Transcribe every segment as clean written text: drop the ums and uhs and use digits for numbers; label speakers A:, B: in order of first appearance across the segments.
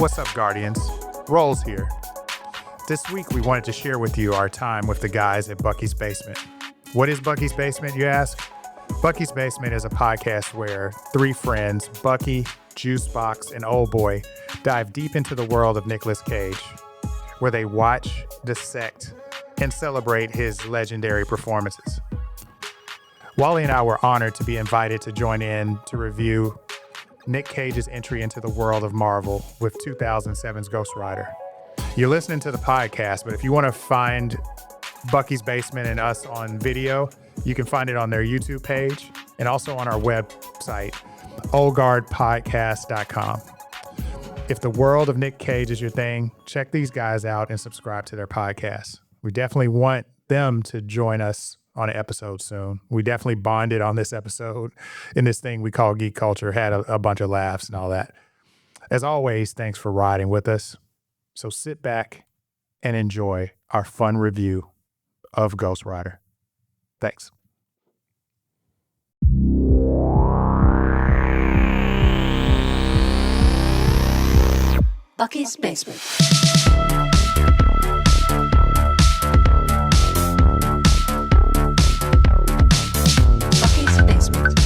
A: What's up, Guardians? Rolls here. This week we wanted to share with you our time with the guys at Bucky's Basement. What is Bucky's Basement, you ask? Bucky's Basement is a podcast where three friends, Bucky, Juicebox, and Old Boy, dive deep into the world of Nicolas Cage, where they watch, dissect, and celebrate his legendary performances. Wally and I were honored to be invited to join in to review Nick Cage's entry into the world of Marvel with 2007's Ghost Rider. You're listening to the podcast, but if you want to find Bucky's Basement and us on video, you can find it on their YouTube page and also on our website, oldguardpodcast.com. If the world of Nick Cage is your thing, check these guys out and subscribe to their podcast. We definitely want them to join us on an episode soon. We definitely bonded on this episode in this thing we call Geek Culture, had a bunch of laughs and all that. As always, thanks for riding with us. So sit back and enjoy our fun review of Ghost Rider. Thanks.
B: Bucky's Basement. Bucky's Basement.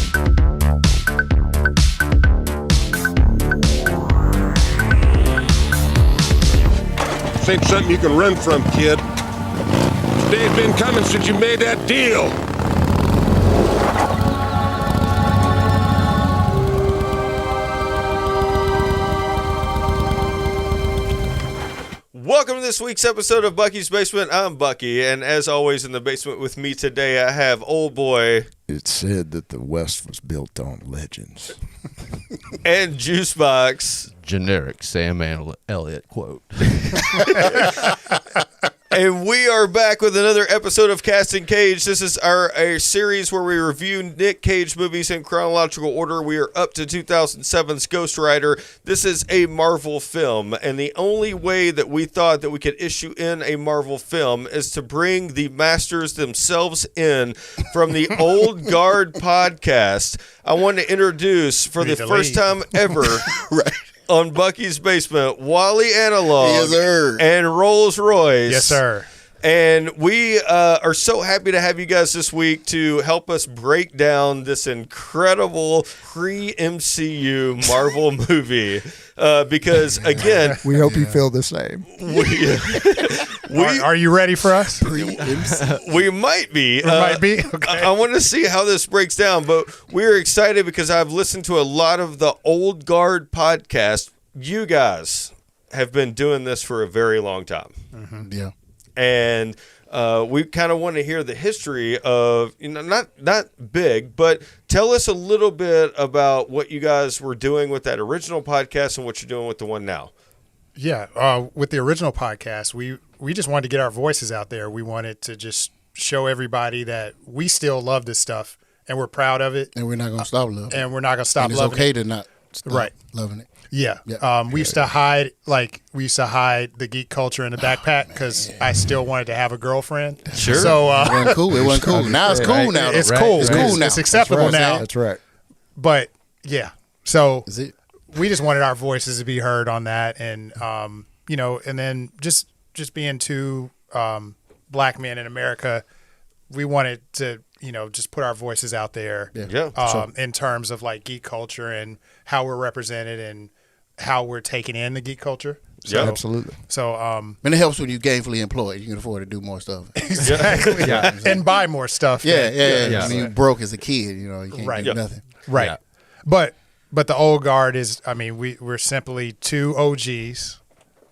C: This ain't something you can run from, kid. Day's been coming since you made that deal.
D: Welcome to this week's episode of Bucky's Basement. I'm Bucky, and as always in the basement with me today, I have Old Boy.
E: It's said that the West was built on legends.
D: And Juicebox.
F: Generic Sam Elliott quote.
D: And we are back with another episode of Casting Cage. This is our series where we review Nick Cage movies in chronological order. We are up to 2007's Ghost Rider. This is a Marvel film, and the only way that we thought that we could issue in a Marvel film is to bring the masters themselves in from the Old Guard podcast. I want to introduce, for the first time ever,
E: Right.
D: on Bucky's Basement, Wally Analog
E: Yes, sir.
D: and Rolls Royce.
A: Yes, sir.
D: And we are so happy to have you guys this week to help us break down this incredible pre-MCU Marvel movie. Because, again,
E: We hope you feel the same.
A: Are you ready for us?
D: we might be.
A: Might be? Okay.
D: I want to see how this breaks down, but we're excited because I've listened to a lot of the Old Guard podcast. You guys have been doing this for a very long time.
E: Mm-hmm. Yeah.
D: And we kind of want to hear the history of, not big, but tell us a little bit about what you guys were doing with that original podcast and what you're doing with the one now.
A: Yeah, with the original podcast, we just wanted to get our voices out there. We wanted to just show everybody that we still love this stuff and we're proud of it.
E: And we're not going to stop loving it.
A: And we're not going to stop
E: And it's
A: loving
E: okay
A: it.
E: to not stop
A: Right.
E: loving it.
A: Yeah.
E: Yeah.
A: We used to hide the geek culture in the backpack because I still wanted to have a girlfriend.
D: Sure.
A: So
E: It wasn't cool. It wasn't cool. Now it's cool now. though.
A: it's cool.
E: It's cool now.
A: It's acceptable now.
E: That's right.
A: But yeah, so
E: Is it?
A: we just wanted our voices to be heard on that, and and then just being two black men in America, we wanted to just put our voices out there.
D: Yeah.
A: In terms of like geek culture and how we're represented and how we're taking in the geek culture. So,
D: Yeah.
E: Absolutely.
A: So
E: And it helps when you're gainfully employed. You can afford to do more stuff.
A: exactly.
F: Yeah.
A: And buy more stuff.
E: Yeah.
F: Yeah.
E: When you broke as a kid, you can't
A: Right.
E: do
A: Yeah.
E: nothing.
A: Right.
F: Yeah.
A: But the Old Guard is, we're simply two OGs.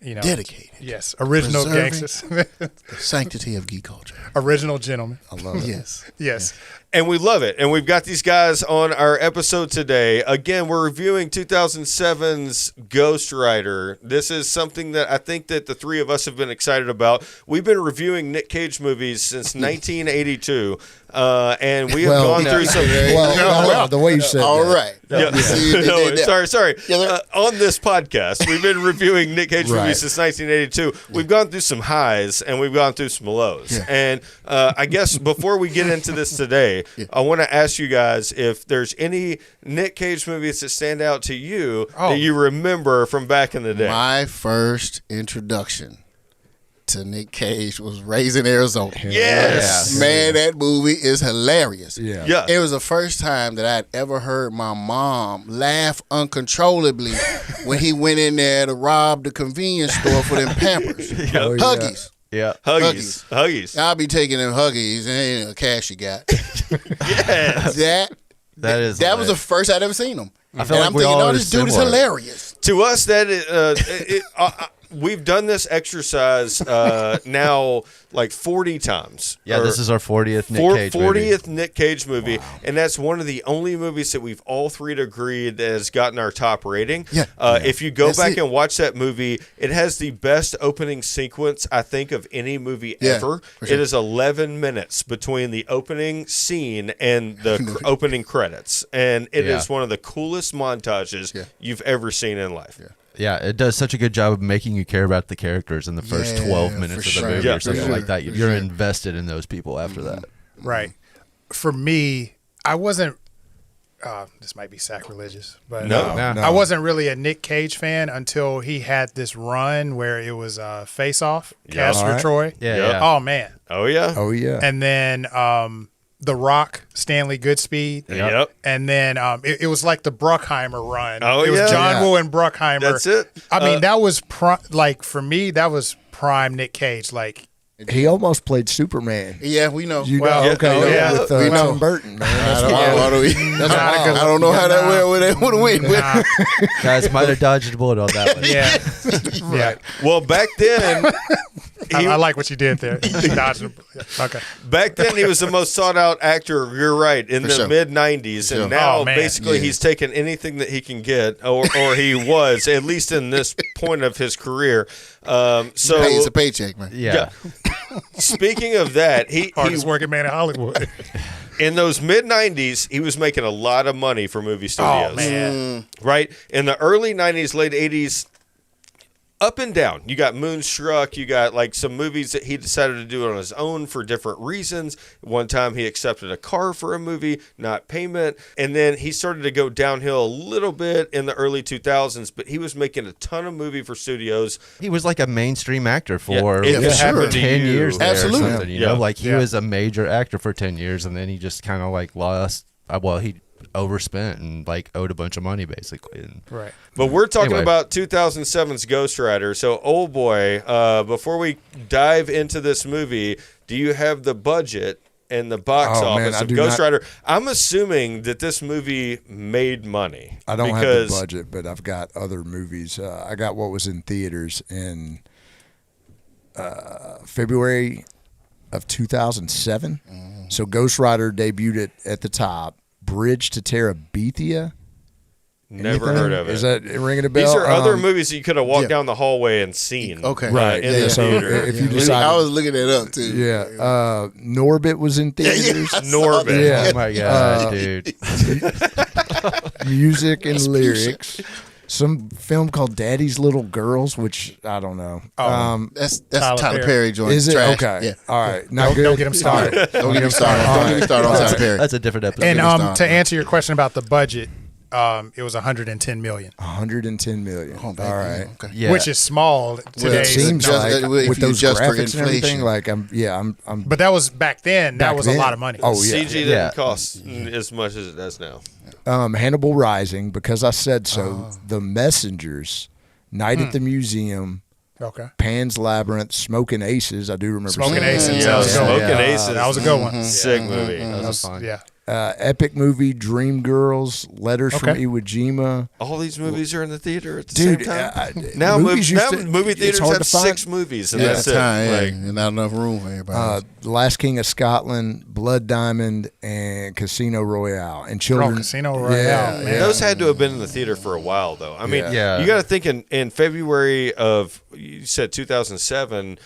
E: Dedicated.
A: Yes. Original
E: Preserving
A: gangsters.
E: The sanctity of geek culture.
A: Original gentlemen.
E: I love it. Yes.
A: Yes.
D: And we love it. And we've got these guys on our episode today. Again, we're reviewing 2007's Ghost Rider. This is something that I think that the three of us have been excited about. We've been reviewing Nick Cage movies since 1982. And we have gone through some...
E: Well, the way you said
G: All
E: that.
G: right.
D: Yeah.
E: See, they
D: No,
E: did that.
D: sorry.
G: Yeah,
D: On this podcast, we've been reviewing Nick Cage
E: Right.
D: movies since 1982. We've gone through some highs and we've gone through some lows.
E: Yeah.
D: And I guess before we get into this today, I want to ask you guys if there's any Nick Cage movies that stand out to you that you remember from back in the day.
E: My first introduction to Nick Cage was Raising Arizona.
D: Yes.
E: Man, that movie is hilarious.
D: Yeah.
E: It was the first time that I'd ever heard my mom laugh uncontrollably when he went in there to rob the convenience store for them Pampers. Huggies.
F: Yeah.
D: Huggies.
E: I'll be taking them Huggies and ain't no cash you got.
D: Yes.
E: That was the first I'd ever seen him.
F: I feel
E: and
F: like
E: I'm
F: we
E: thinking,
F: all
E: oh,
F: are
E: this dude is
F: similar.
E: hilarious.
D: To us, that we've done this exercise now like 40 times.
F: Yeah, this is our 40th Nick Cage
D: 40th Nick Cage movie, and that's one of the only movies that we've all three agreed that has gotten our top rating.
E: Yeah.
D: If you go
E: That's
D: back
E: it.
D: and watch that movie, it has the best opening sequence, I think, of any movie
E: Yeah,
D: ever.
E: for sure.
D: It is 11 minutes between the opening scene and the opening credits, and it is one of the coolest montages you've ever seen in life.
F: Yeah, it does such a good job of making you care about the characters in the first 12 minutes of the
E: sure.
F: movie
D: Yeah,
F: or something
E: for
F: like that.
E: sure.
F: You're invested in those people after that.
A: Right. For me, I wasn't. This might be sacrilegious, but
D: No.
A: I wasn't really a Nick Cage fan until he had this run where it was Face Off, Castor
G: Alright.
A: Troy.
F: Yeah,
D: Yep.
F: yeah.
A: Oh man.
D: Oh yeah.
G: Oh yeah.
A: And then The Rock, Stanley Goodspeed.
D: Yep.
A: And then it was like the Bruckheimer run.
D: Oh,
A: it was
D: yeah.
A: John
G: Yeah.
A: Woo and Bruckheimer.
D: That's it.
A: I mean, that was like for me, that was prime Nick Cage. Like
G: He almost played Superman.
E: Yeah, we know.
G: You
A: Well,
G: know,
A: yeah,
G: okay,
D: yeah.
G: with
E: We know.
G: Tim Burton, man. That's
E: I don't know how that would have went.
A: nah,
F: Guys might have dodged a bullet on that one.
A: yeah, yeah.
D: Well, back then,
A: I like what you did there. Dodged him. Yeah, okay.
D: back then he was the most sought out actor. You're right, in
E: For
D: the
E: sure.
D: mid '90s,
E: sure.
D: and now
A: Oh, man.
D: basically he's taken anything that he can get, or he was at least in this point of his career.
E: It's
D: So
E: a paycheck, man.
F: Yeah.
D: speaking of that, he
A: Hardest working man in Hollywood.
D: in those mid '90s he was making a lot of money for movie studios.
A: Oh man.
D: Right in the early '90s, late '80s. Up and down. You got Moonstruck. You got like some movies that he decided to do on his own for different reasons. One time he accepted a car for a movie, not payment. And then he started to go downhill a little bit in the early 2000s, but he was making a ton of movie for studios.
F: He was like a mainstream actor for
D: If it happened to
F: 10
D: you.
F: years there
E: Absolutely.
F: or something, you
D: Yeah.
F: know? Like he
A: Yeah.
F: was a major actor for 10 years and then he just kind of like lost, he overspent and like owed a bunch of money basically. And
A: Right.
D: But we're talking
F: Anyway.
D: about 2007's Ghost Rider. So, old boy, before we dive into this movie, do you have the budget and the box
G: Oh, man,
D: office
G: I
D: of
G: do
D: Ghost
G: not-
D: Rider? I'm assuming that this movie made money.
G: I don't
D: because
G: have the budget, but I've got other movies. I got what was in theaters in February of 2007. So Ghost Rider debuted at the top. Bridge to Terabithia.
D: Never
G: Anything?
D: heard of it.
G: Is that ringing a bell?
D: These are other movies that you could have walked
E: yeah.
D: down the hallway and seen.
E: Okay.
G: Right.
D: In
G: Yeah,
D: the
G: so
D: theater.
G: if you
E: Yeah.
G: decide,
E: I was looking that up too.
G: yeah, Norbit was in theaters.
D: Norbit.
G: Yeah.
F: oh my God, dude.
G: Music and lyrics. Some film called Daddy's Little Girls, which I don't know.
E: That's
A: Tyler
E: Tyler
A: Perry.
E: Perry joint.
G: Is it
E: Trash.
G: okay?
E: Yeah.
G: All right, not good.
A: Don't get him started.
G: All right.
E: Don't get me started. Don't get me started on Tyler Perry.
F: That's a different episode.
A: And
E: start.
A: to answer your question about the budget, it was 110 million,
G: 110 million.
E: Oh,
G: All
E: back then,
G: right.
E: Okay.
F: yeah.
A: which is small today.
G: It seems
E: just-
G: like
E: if
G: with
E: you
G: those
E: adjust for
G: graphics and everything,
E: inflation.
G: like I'm.
A: But that was back then. That
G: Back
A: was
G: then.
A: a lot of money.
G: Oh yeah.
D: CG didn't
F: Yeah.
D: cost as much as it does now.
G: Hannibal Rising, because I said so.
E: Oh.
G: The Messengers, Night at the Museum,
A: Okay.
G: Pan's Labyrinth, Smoking Aces. I do remember
A: Smoking
G: seeing
A: Aces.
G: that.
D: Yeah,
A: That was a good one.
D: Smoking Aces.
A: That was a good one.
D: Sick movie.
F: That was fun.
A: Yeah.
G: Epic movie, Dream Girls, Letters from
A: Okay.
G: Iwo Jima.
D: All these movies are in the theater at the
G: Dude,
D: same time.
G: now
D: Movie
G: it's
D: theaters
G: hard
D: have
G: to find.
D: 6 movies, and
E: Yeah,
D: that's
E: at
D: it.
E: the time,
D: Like,
E: and not enough room for everybody.
G: The Last King of Scotland, Blood Diamond, and Casino Royale, and Children.
A: Casino Royale, man.
D: Those had to have been in the theater for a while, though. I mean,
F: Yeah.
D: you got to think in February of, you said 2007,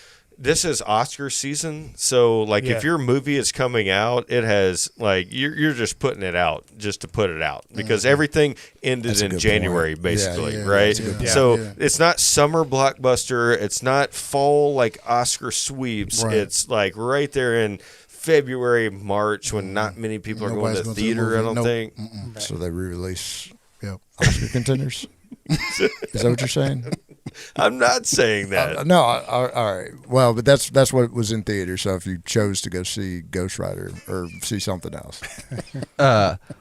D: this is Oscar season, so like if your movie is coming out, it has like you're just putting it out just to put it out because everything ended in January basically, right? So it's not summer blockbuster, it's not fall like Oscar sweeps. It's like right there in February, March when not many people are going to the theater. I don't think.
G: So they re-release Oscar contenders. Is that what you're saying?
D: I'm not saying that.
G: No, all right. Well, but that's what was in theater. So if you chose to go see Ghost Rider or see something else,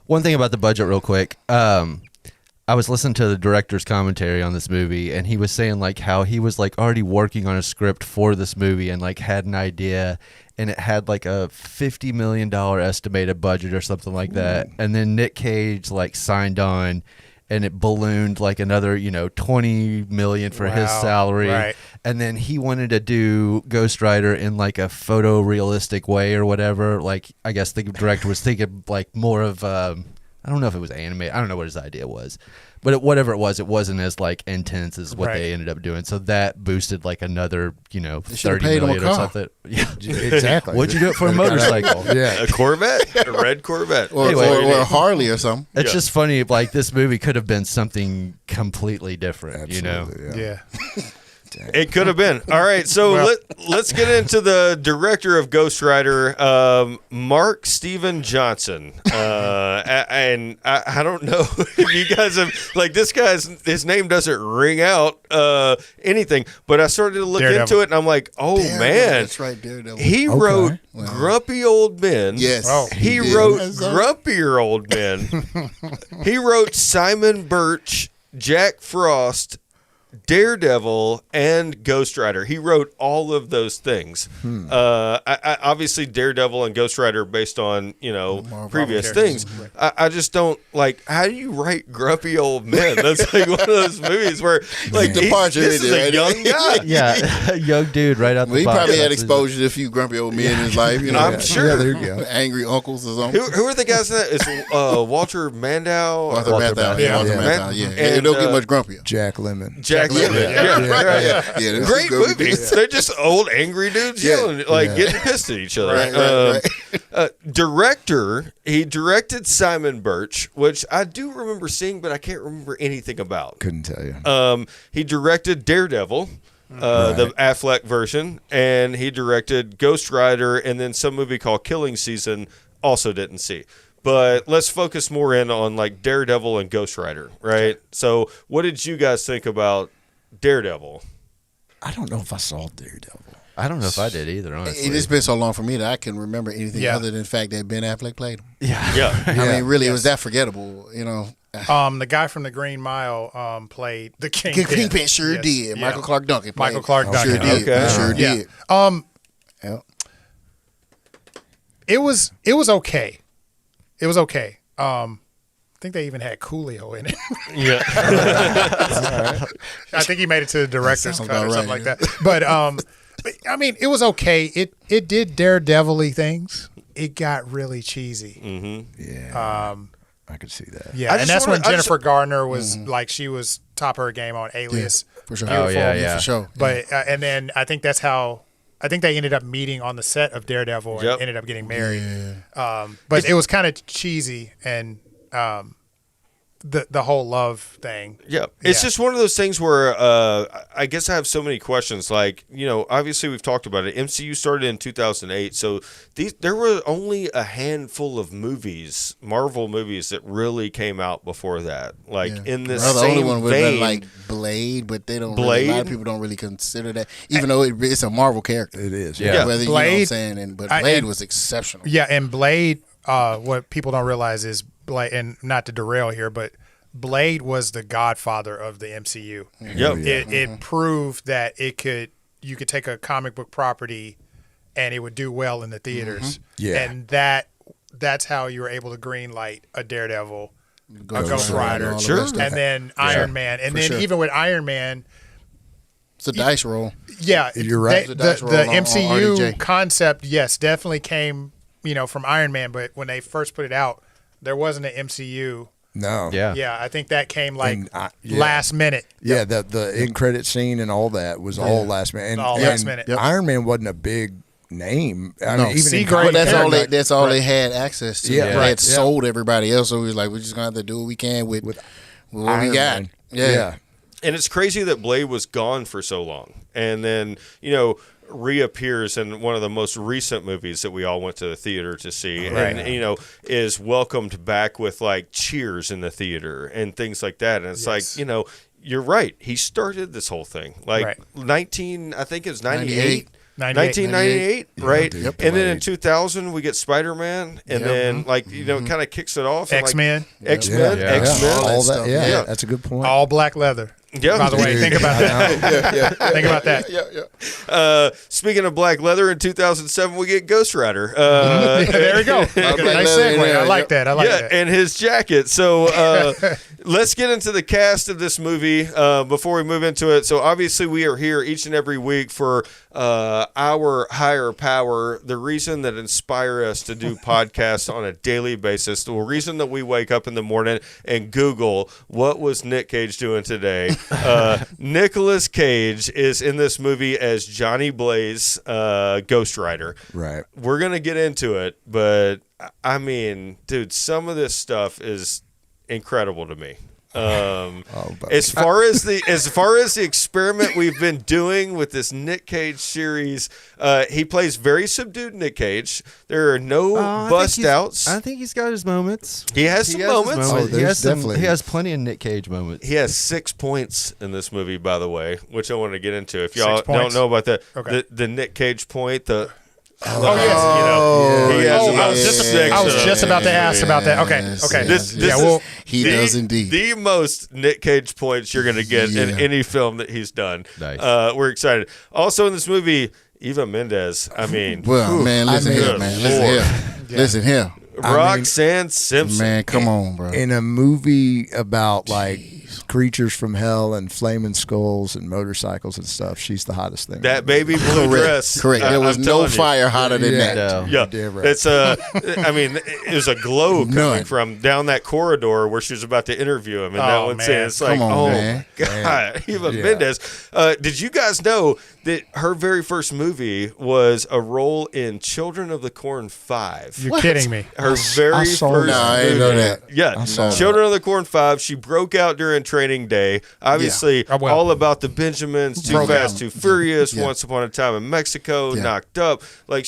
F: One thing about the budget, real quick. I was listening to the director's commentary on this movie, and he was saying like how he was like already working on a script for this movie and like had an idea, and it had like a $50 million estimated budget or something like that, and then Nick Cage like signed on. And it ballooned like another, $20 million for his salary.
A: Right.
F: And then he wanted to do Ghost Rider in like a photorealistic way or whatever. Like, I guess the director was thinking like more of, I don't know if it was animated. I don't know what his idea was. But whatever it wasn't as like intense as what they ended up doing. So that boosted like another, $30 million or something. Yeah,
G: exactly.
F: What'd you do it for a motorcycle?
G: Yeah,
D: A Corvette, a red Corvette,
E: or a Harley or something.
F: It's just funny. Like this movie could have been something completely different.
G: absolutely,
A: Yeah.
D: It could have been. All right, so let's get into the director of Ghost Rider, Mark Steven Johnson. And I don't know if you guys have, like, his name doesn't ring out anything, but I started to look into it, and I'm like, oh,
E: Daredevil,
D: man.
E: that's right, Daredevil.
D: He wrote Grumpy Old Men.
E: Yes.
G: Oh,
D: He wrote Grumpier Old Men. He wrote Simon Birch, Jack Frost, Daredevil, and Ghost Rider. He wrote all of those things. I obviously Daredevil and Ghost Rider are based on previous things. I just don't like. How do you write Grumpy Old Men? That's like one of those movies where like this is a young guy.
F: Yeah, young dude right out the
E: Well, he
F: box.
E: probably had exposure to a few grumpy old men in his life.
D: I'm sure.
G: Yeah, there you go.
E: Angry uncles or something.
D: Who are the guys in that? It's Walter Mandau.
E: Walter Matthau.
G: Yeah.
E: Walter
G: Yeah.
E: Matthau. Yeah.
D: And,
E: It don't get much grumpier.
G: Jack Lemmon.
D: Jack Lemmon. Yeah.
E: Yeah,
D: Great movies. They're just old angry dudes yelling, getting pissed at each other. Director, he directed Simon Birch, which I do remember seeing, but I can't remember anything about.
G: Couldn't tell you.
D: He directed Daredevil, the Affleck version, and he directed Ghost Rider, and then some movie called Killing Season. Also didn't see. But let's focus more in on like Daredevil and Ghost Rider, right? So, what did you guys think about Daredevil?
G: I don't know if I saw Daredevil.
F: I don't know if I did either, honestly.
E: It has been so long for me that I can remember anything
A: Yeah.
E: other than the fact that Ben Affleck played him.
D: Yeah.
E: I mean, really, it was that forgettable,
A: The guy from the Green Mile played the Kingpin.
E: Kingpin sure
A: Yes.
E: did.
A: Yeah.
E: Michael Clark Duncan played
A: Michael Clark
E: him.
A: Duncan.
E: Sure did.
D: Okay.
E: Sure
A: Yeah.
E: did. Yeah.
A: It was okay. It was okay. I think they even had Coolio in it.
D: Yeah.
A: I think he made it to the director's
E: Sounds
A: cut or
E: about
A: something
E: right,
A: like that. But I mean, it was okay. It did Daredevil-y things. It got really cheesy.
G: Yeah. I could see that.
A: Yeah, and that's when Jennifer Garner was like, she was top of her game on Alias.
E: For sure.
F: Oh, yeah.
E: For sure.
A: But and then I think they ended up meeting on the set of Daredevil and ended up getting married. But it was kind of cheesy and the whole love thing.
D: Yeah. It's just one of those things where I guess I have so many questions. Like, obviously we've talked about it. MCU started in 2008. So there were only a handful of movies, Marvel movies, that really came out before that. Like in this
E: the
D: same
E: only one would have
D: vein.
E: been like Blade, but they don't.
D: Blade?
E: A lot of people don't really consider that, even though it's a Marvel character.
G: It is.
F: Yeah.
E: Whether you know what I'm saying, but Blade was exceptional.
A: Yeah, and Blade, what people don't realize is Blade, and not to derail here, but Blade was the godfather of the MCU.
D: Yep.
A: It proved that you could take a comic book property and it would do well in the theaters.
G: Yeah.
A: And that's how you were able to green light a Daredevil, a Ghost Rider,
E: all the rest of
A: and
E: it.
A: then Iron Man. And
E: For
A: then
E: sure.
A: even with Iron Man,
E: It's a dice roll.
A: yeah,
G: You're right.
A: The,
E: Dice roll on
A: MCU
E: RDJ.
A: concept, yes, definitely came, from Iron Man. But when they first put it out, there wasn't an MCU
G: No.
F: Yeah.
A: Yeah, I think that came like
G: And yeah.
A: last minute.
G: Yeah, the end credit scene and all that was all last minute. And,
A: All last minute.
G: Iron Man wasn't a big name. I
E: No.
G: mean, even in
A: Seagrave
G: comic
E: But
A: character.
E: that's all they had access to.
G: Yeah,
E: They
G: right.
E: had sold everybody else, so we was like, we're just gonna have to do what we can with what
G: Iron
E: we got.
G: Man.
E: Yeah.
D: And it's crazy that Blade was gone for so long, and then reappears in one of the most recent movies that we all went to the theater to see, and is welcomed back with like cheers in the theater and things like that. And it's like, you're right. He started this whole thing like 1998. 1998, right?
G: Yep.
D: And then in 2000 we get Spider-Man, and then it kind of kicks it off. And
A: X-Men.
D: X-Men,
G: Yeah.
D: X-Men.
G: All
E: stuff.
G: that. Yeah,
D: Yeah.
G: that's a good point.
A: All black leather.
D: Yeah.
A: By the way, think about that. Think about that.
D: Speaking of black leather, in 2007 we get Ghost Rider.
A: There we go.
E: Black
A: Nice
E: leather in
A: segue.
E: there,
A: I like that. I like that.
D: and his jacket. So let's get into the cast of this movie before we move into it. So obviously we are here each and every week for our higher power, the reason that inspire us to do podcasts on a daily basis, the reason that we wake up in the morning and Google what was Nick Cage doing today. Nicolas Cage is in this movie as Johnny Blaze, Ghost Rider.
G: Right.
D: We're gonna get into it, but I mean, dude, some of this stuff is incredible to me. As far as the experiment we've been doing with this Nick Cage series, he plays very subdued Nick Cage. There are no bust outs.
F: I think he's got his moments.
D: He has some moments.
G: Oh,
F: He
G: there's
F: has
G: definitely-
F: he has plenty of Nick Cage moments.
D: He has 6 points in this movie, by the way, which I want to get into. If y'all
A: 6
D: don't
A: points?
D: know about that,
A: Okay.
D: the Nick Cage point, he has
A: I was
D: six.
A: just about to ask about that. Okay.
E: Yes,
A: Okay.
E: yes,
D: This
A: yeah. Well,
E: He does indeed.
D: The most Nick Cage points you're going to get in
E: Yeah.
D: any film that he's done.
F: Nice.
D: We're excited. Also in this movie, Eva Mendes. I mean,
E: Well, man, listen
D: mean,
E: here, man.
D: good
E: Listen
D: Lord.
E: here. Listen here.
D: Roxanne Simpson.
E: Man, come on, bro.
G: In a movie about like creatures from hell and flaming skulls and motorcycles and stuff, she's the hottest thing.
D: That baby blue dress.
E: Correct. There was
D: I'm
E: no
D: telling you.
E: fire hotter than
G: Yeah.
E: that.
F: No.
D: Yeah,
G: You're damn right.
D: it's I mean, it was a glow coming
E: None.
D: from down that corridor where she was about to interview him, and that
A: Oh,
D: one's
A: man.
D: in. It's like,
E: Come on,
D: oh
E: man.
D: God, Eva
G: Yeah.
D: Mendes. Did you guys know that her very first movie was a role in Children of the Corn 5?
A: you're kidding me.
D: Her very
G: saw
D: first
G: that.
E: No, I didn't
D: movie.
E: know that.
D: Yeah,
G: saw
D: Children of the Corn 5. She broke out during Training Day. Obviously,
A: Oh, well.
D: all about the Benjamins, Too
A: Broke
D: Fast,
A: out.
D: Too Furious,
E: Yeah.
D: Once Upon a Time in Mexico,
E: Yeah.
D: Knocked Up. Like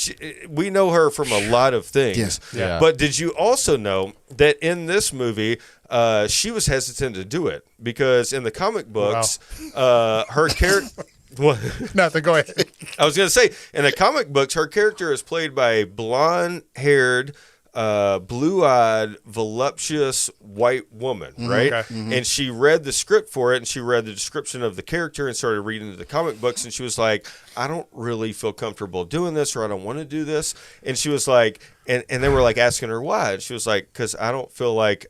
D: we know her from a lot of things.
E: Yes.
F: Yeah.
D: But did you also know that in this movie, she was hesitant to do it because in the comic books, her character. What?
A: Nothing. Go ahead.
D: I was going to say, in the comic books, her character is played by a blonde-haired, blue-eyed, voluptuous white woman, right?
A: Okay.
D: And she read the script for it, and she read the description of the character and started reading the comic books, and she was like, I don't really feel comfortable doing this, or I don't want to do this. And she was like, and they were like asking her why, and she was like, because I don't feel like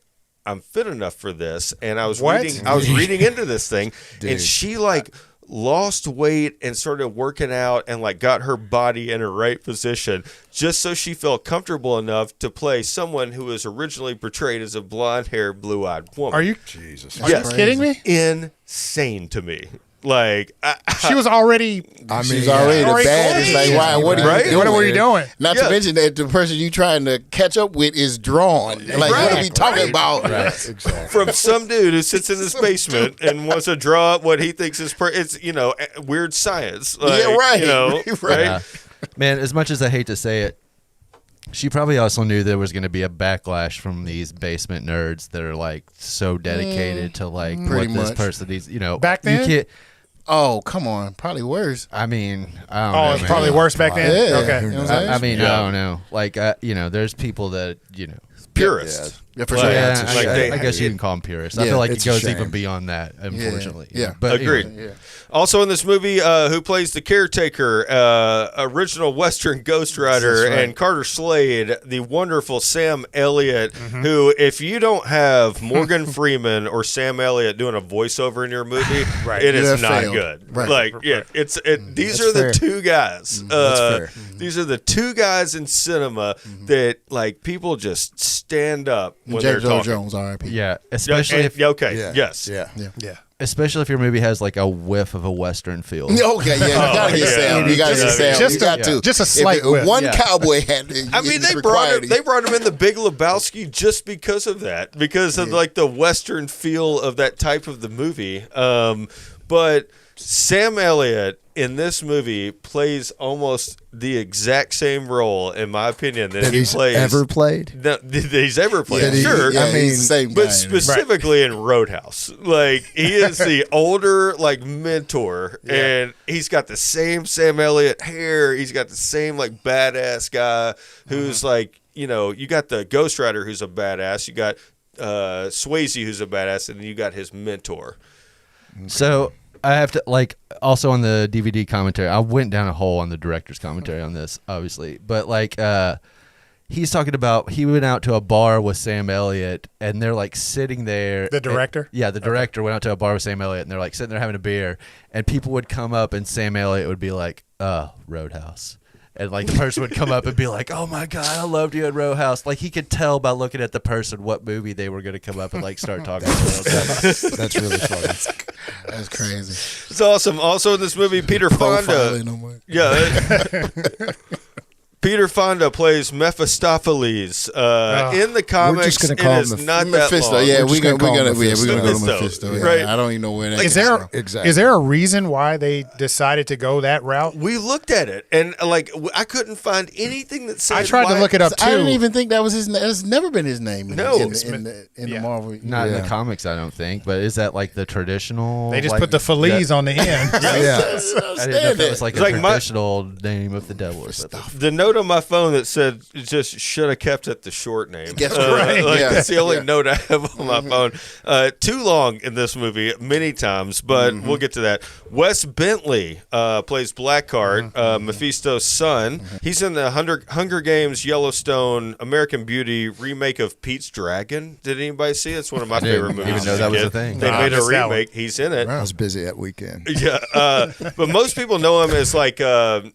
D: I'm fit enough for this. And I was
A: What?
D: reading into this thing, and she like lost weight and started working out and like got her body in her right position just so she felt comfortable enough to play someone who was originally portrayed as a blonde-haired, blue-eyed woman.
A: Are you
G: Jesus.
A: Are you kidding me?
D: Insane to me. Like,
A: She was already.
G: I mean,
E: She's already the
A: Already
E: baddest. Like,
A: clean.
E: why? What are
D: Right?
E: you doing?
A: What were you doing?
E: Not
D: Yeah.
E: to mention that the person you trying to catch up with is drawn. Like, what are we talking about?
G: exactly.
D: from some dude who sits in his basement and wants to draw up what he thinks is it's weird science. Like,
E: Yeah, right.
D: You know, right?
F: Yeah. Man, as much as I hate to say it, she probably also knew there was going to be a backlash from these basement nerds that are like so dedicated to like what
E: Pretty
F: this
E: much.
F: person is.
A: Back then?
F: you can't.
E: Oh, come on. Probably worse.
F: I mean, I don't
A: Oh,
F: know.
A: it's
F: man.
A: probably worse back then.
E: Yeah.
A: Okay.
E: You know what I'm saying?
F: I mean,
D: Yeah.
F: I don't know. Like, there's people that
D: Purist.
E: Yeah, for
D: Like,
E: sure.
F: Yeah,
D: like
F: I guess you can call them purists. I
E: Yeah,
F: feel like it
G: it's a
F: goes
G: shame.
F: even beyond that, unfortunately.
E: Yeah.
F: But
D: Agreed.
F: anyway.
D: Also in this movie, who plays the caretaker, original Western Ghost Rider,
E: That's right.
D: and Carter Slade, the wonderful Sam Elliott,
E: Mm-hmm.
D: who, if you don't have Morgan Freeman or Sam Elliott doing a voiceover in your movie, it
E: You
D: is
E: have
D: not
E: failed.
D: good.
E: Right.
D: Like, yeah, these
G: That's
D: are the
G: fair.
D: two guys.
G: That's fair.
D: These are the two guys in cinema that like people just stand up when
E: James
D: they're
E: Earl
D: talking.
E: Jones, R.I.P.
F: Yeah, especially if
D: Okay.
G: Yeah.
D: Yes.
G: Yeah.
E: Yeah.
F: especially if your movie has like a whiff of a Western feel.
E: Okay, yeah, you gotta get Sam. You gotta get Sam.
A: Just
E: You got
A: a-
E: to.
A: just a
E: If
A: slight whiff.
E: one
F: Yeah.
E: cowboy had.
D: I mean, they brought him in the Big Lebowski just because of that, because of like the Western feel of that type of the movie. But Sam Elliott in this movie plays almost the exact same role, in my opinion, that he
G: he's
D: plays
G: ever played.
D: that he's ever played.
E: Yeah,
D: Sure,
E: yeah,
G: I mean,
E: he's the same
D: but
E: guy.
D: specifically in Roadhouse, like he is the older like mentor, and he's got the same Sam Elliott hair. He's got the same like badass guy who's like, you know, you got the Ghost Rider who's a badass. You got Swayze who's a badass, and then you got his mentor.
F: So I have to like also on the DVD commentary. I went down a hole on the director's commentary on this, obviously, but like he's talking about he went out to a bar with Sam Elliott, and they're like sitting there.
A: The director?
F: The director went out to a bar with Sam Elliott, and they're like sitting there having a beer, and people would come up, and Sam Elliott would be like, Roadhouse. And like the person would come up and be like, "Oh my God, I loved you in Roadhouse." Like he could tell by looking at the person what movie they were going to come up and like start talking about.
G: That's really funny.
E: That's crazy.
D: It's awesome. Also in this movie, Peter Fonda.
E: Profiling him.
D: Yeah. Peter Fonda plays Mephistopheles. In the comics,
G: just gonna
D: it
G: call him
D: is not that
E: Mephisto.
D: long.
E: Yeah,
G: We're just gonna call him
E: we're gonna go to
D: Mephisto.
E: Mephisto. Yeah.
D: Right.
E: I don't even know where that
A: Is
E: came
A: there
E: from.
G: Exactly.
A: is there a reason why they decided to go that route?
D: We looked at it, and like I couldn't find anything that said.
A: I tried to
D: why-
A: look it up too.
E: I didn't even think that was his name. That's never been his name.
D: No.
E: in the
A: Yeah.
E: Marvel.
F: Not in
E: Yeah.
F: the comics, I don't think. But is that like the traditional?
A: They just
F: like,
A: put the Feliz on the end.
G: Yeah.
F: I didn't know if that was like
D: It's
F: a
D: like my-
F: traditional name of the devil or something.
D: The note on my phone that said just should have kept it the short name.
E: That's right.
D: Like,
E: Yeah.
D: that's the only
E: Yeah.
D: note I have on my phone. Too long in this movie, many times, but we'll get to that. Wes Bentley plays Blackheart, Mephisto's son. He's in the Hunger Games, Yellowstone, American Beauty remake of Pete's Dragon. Did anybie see it? It's one of my favorite
F: didn't
D: movies.
F: even know
D: as
F: that was
D: kid.
F: a thing.
D: They
A: Nah,
D: made a
A: missed that one.
D: remake. He's in it.
G: I was busy that weekend.
D: Yeah, but most people know him as like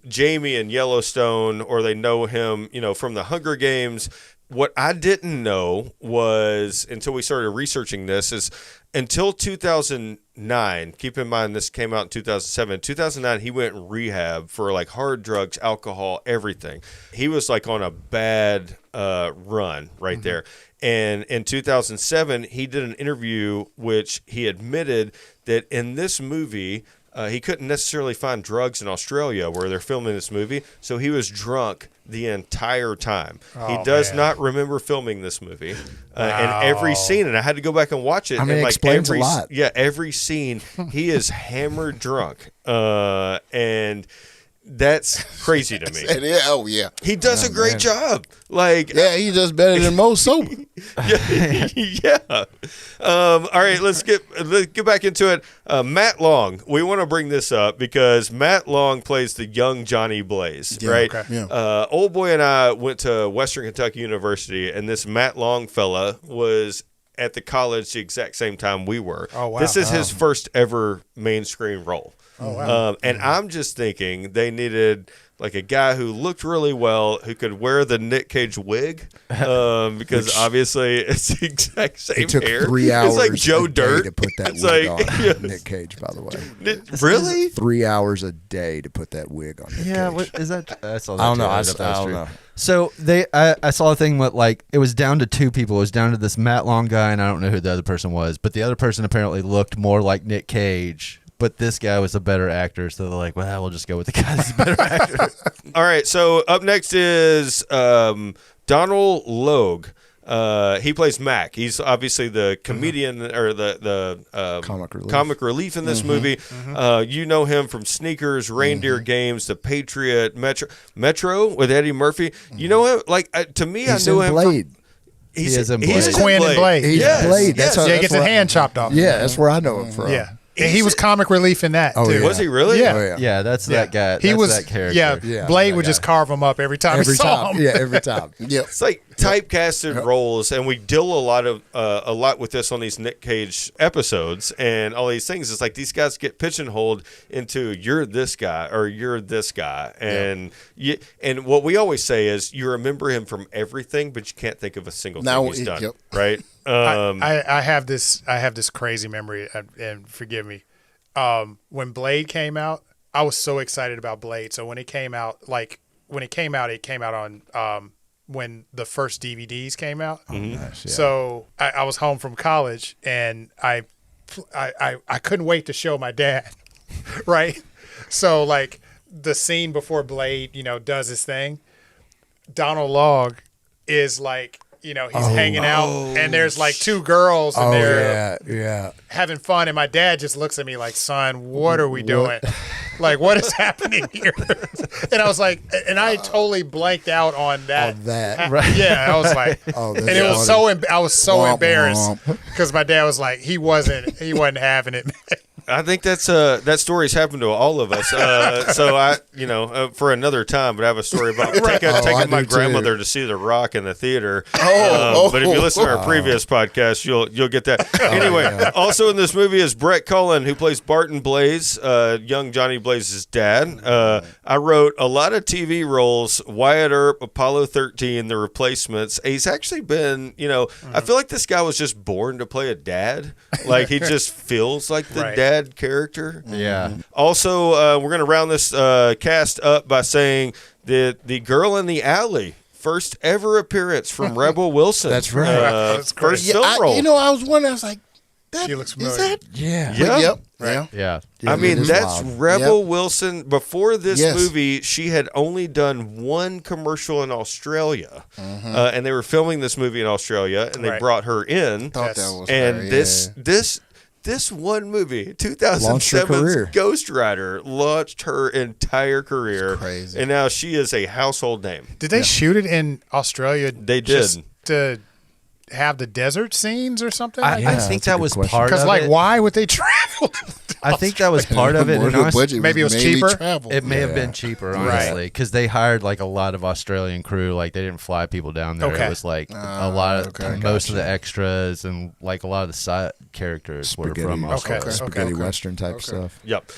D: Jamie in Yellowstone, or they know him, you know, from the Hunger Games. What I didn't know was, until we started researching this, is until 2009, keep in mind this came out in 2007, 2009, he went in rehab for like hard drugs, alcohol, everything. He was like on a bad run right there. And in 2007, he did an interview which he admitted that in this movie, he couldn't necessarily find drugs in Australia where they're filming this movie, so he was drunk the entire time. He does not remember filming this movie in every scene, and I had to go back and watch it.
G: I mean,
D: and
G: it
D: like
G: explains a
D: every,
G: lot.
D: Yeah, every scene he is hammered drunk, and that's crazy to me.
E: Yeah, oh yeah.
D: He does a great job. Like,
E: Yeah, he does better than most sober.
D: yeah. All right, let's get back into it. Matt Long. We want to bring this up because Matt Long plays the young Johnny Blaze, right?
A: okay.
E: Yeah.
D: Old boy and I went to Western Kentucky University, and this Matt Long fella was at the college the exact same time we were.
A: Oh, wow.
D: This is his first ever main screen role.
A: Oh, wow.
D: And I'm just thinking they needed like a guy who looked really well, who could wear the Nick Cage wig, because obviously it's the exact same
G: It took
D: hair.
G: 3 hours
D: It's like Joe
G: a day
D: Dirt
G: to put that
D: It's
G: wig
D: like-
G: on.
D: yes.
G: Nick Cage, by the way.
D: Really?
G: 3 hours a day to put that wig on Nick
F: Yeah,
G: Cage.
F: what is that? I saw that
G: I don't
F: too.
G: know.
F: I
G: I
F: don't know if that was
G: don't
F: true.
G: know.
F: So I saw a thing with like it was down to two people. It was down to this Matt Long guy, and I don't know who the other person was, but the other person apparently looked more like Nick Cage. But this guy was a better actor, so they're like, well, we'll just go with the guy that's a better actor.
D: All right, so up next is Donald Logue. He plays Mac. He's obviously the comedian or the
G: Comic relief.
D: in this movie. You know him from Sneakers, Reindeer Games, The Patriot, Metro with Eddie Murphy. You know him? Like to me,
G: He's
D: I knew
G: in
D: him
G: Blade.
D: He's
F: He is in
D: he's
F: Blade.
A: Quinn and Blade.
G: He's
D: Yes,
G: Blade.
D: yes.
G: That's how,
A: Yeah, he
G: that's
A: gets his
G: where
A: hand chopped off.
G: Yeah, that's where I know him from.
A: Yeah. And he was comic relief in that
G: Oh,
A: too.
G: yeah.
D: Was he really?
A: Yeah.
G: Oh, yeah.
F: Yeah, that's that guy.
A: He
F: That's
A: was
F: that character.
G: Yeah,
A: Blade
F: that
A: would
F: guy.
A: just carve him up every time
G: Every
A: he saw
G: time.
A: him.
G: Yeah, every time.
E: Yep.
D: It's like typecasted roles, and we deal a lot with this on these Nick Cage episodes and all these things. It's like these guys get pigeonholed into you're this guy or you're this guy, and and what we always say is you remember him from everything, but you can't think of a single thing he's done.
E: Yep.
D: Right?
A: I have this crazy memory, and forgive me. When Blade came out, I was so excited about Blade. So when it came out, it came out on when the first DVDs came out.
G: Nice, yeah.
A: So I was home from college, and I couldn't wait to show my dad, right? So like the scene before Blade, does his thing. Donald Logg is like, he's hanging out, and there's like two girls, and they're having fun, and my dad just looks at me like, "Son, what are we doing? Like, what is happening here?" And I was like, and I totally blanked out on that.
G: On that.
A: Right? Yeah, I was like,
G: Oh, that's
A: and it was
G: funny.
A: I was so
G: Womp,
A: embarrassed
G: womp.
A: because my dad was like, he wasn't having it.
D: I think that story's happened to all of us. So I, for another time, but I have a story about
G: I
D: taking my
G: do too.
D: grandmother to see The Rock in the theater.
E: Oh,
D: But if you listen to our previous podcast, you'll get that. Anyway, also in this movie is Brett Cullen, who plays Barton Blaze, young Johnny Blaze's dad. I wrote a lot of TV roles: Wyatt Earp, Apollo 13, The Replacements. He's actually been, I feel like this guy was just born to play a dad. Like he just feels like the
A: Right.
D: dad character.
F: Yeah.
D: Also, we're going to round this cast up by saying the girl in the alley, first ever appearance from Rebel Wilson.
G: That's right.
A: That's great.
D: First film role.
E: I was wondering. I was like,
A: She looks
E: is
A: familiar.
E: that?
G: Yeah.
D: Yeah.
E: Yep.
A: Right.
E: Yeah.
F: Yeah.
D: I mean,
G: it is
D: that's
G: wild.
D: Rebel
E: Yep.
D: Wilson. Before this
E: Yes.
D: movie, she had only done one commercial in Australia. And they were filming this movie in Australia, and they
A: Right.
D: brought her in.
E: Thought
A: Yes.
E: that was
D: And
E: her,
D: this one movie,
G: Launched her
D: 2007's
G: career.
D: Ghost Rider, launched her entire career.
E: It's crazy.
D: And now she is a household name.
A: Did they shoot it in Australia?
D: They
A: just
D: did.
A: to have the desert scenes or something.
F: I
G: Yeah,
F: think
G: that's a
F: that
G: good
F: was
G: question.
F: part
A: Because
F: of
A: like,
F: it.
A: why would they travel?
F: I think that was part of it.
E: More
F: And
E: of the
F: honestly,
E: budget
A: maybe it was
E: mainly
A: cheaper?
E: Travel.
F: it may have
G: Yeah.
F: been cheaper,
A: Right.
F: honestly, because they hired like a lot of Australian crew. Like they didn't fly people down there.
A: Okay.
F: It was like a lot of
E: okay.
F: most of the extras and like a lot of the side characters were
G: Spaghetti,
F: from Australia.
A: Okay.
G: spaghetti western type stuff.
D: Yep.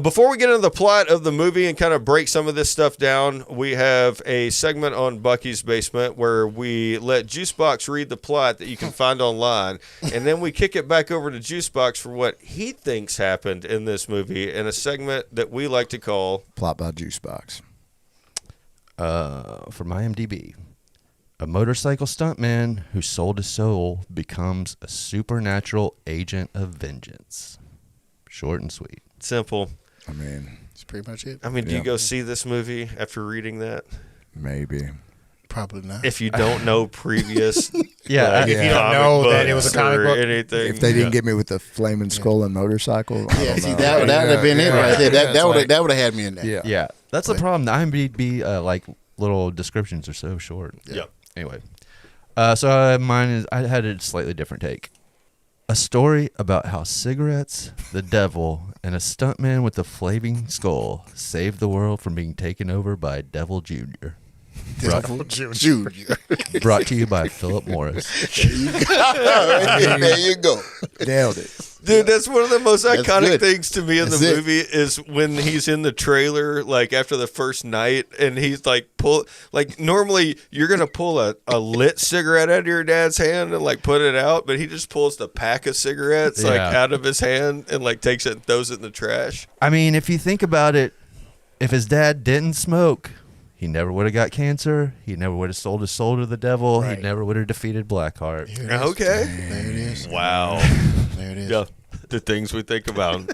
D: Before we get into the plot of the movie and kind of break some of this stuff down, we have a segment on Bucky's Basement where we let Juicebox read the plot that you can find online, and then we kick it back over to Juicebox for what he thinks happened in this movie in a segment that we like to call
G: Plot by Juicebox.
F: From IMDb, a motorcycle stuntman who sold his soul becomes a supernatural agent of vengeance. Short and sweet.
D: Simple.
G: I mean,
E: That's pretty much it.
D: I mean, do you
G: Yeah.
D: go see this movie after reading that?
G: maybe.
E: Probably not.
D: If you don't know previous,
F: Yeah,
D: like,
A: If you don't
D: comic
A: know that it was a
D: books
A: comic
D: or
A: book.
D: anything,
G: If they didn't get me with the flaming skull and motorcycle, I
E: yeah,
G: don't
E: see
G: know.
E: that would have been it right there.
G: Yeah, it's
E: That would have had me in there.
G: Yeah.
F: Yeah, that's the problem. The IMDb like little descriptions are so short.
D: Yep.
F: Anyway, so mine is I had a slightly different take. A story about how cigarettes, the devil, and a stuntman with a flaming skull saved the world from being taken over by Devil Jr.
E: Junior.
F: Brought to you by Philip Morris.
E: There you go.
G: Nailed it.
D: Dude, that's one of the most
E: That's
D: iconic
E: good.
D: things to me in
E: That's
D: the
E: it.
D: movie is when he's in the trailer, like after the first night, and he's like normally you're gonna pull a lit cigarette out of your dad's hand and like put it out, but he just pulls the pack of cigarettes like
F: Yeah.
D: out of his hand and like takes it and throws it in the trash.
F: I mean, if you think about it, if his dad didn't smoke, he never would have got cancer. He never would have sold his soul to the devil.
A: Right.
F: He never would have defeated Blackheart.
D: Okay.
E: There it is.
D: Wow.
E: There it is.
D: Yeah. The things we think about.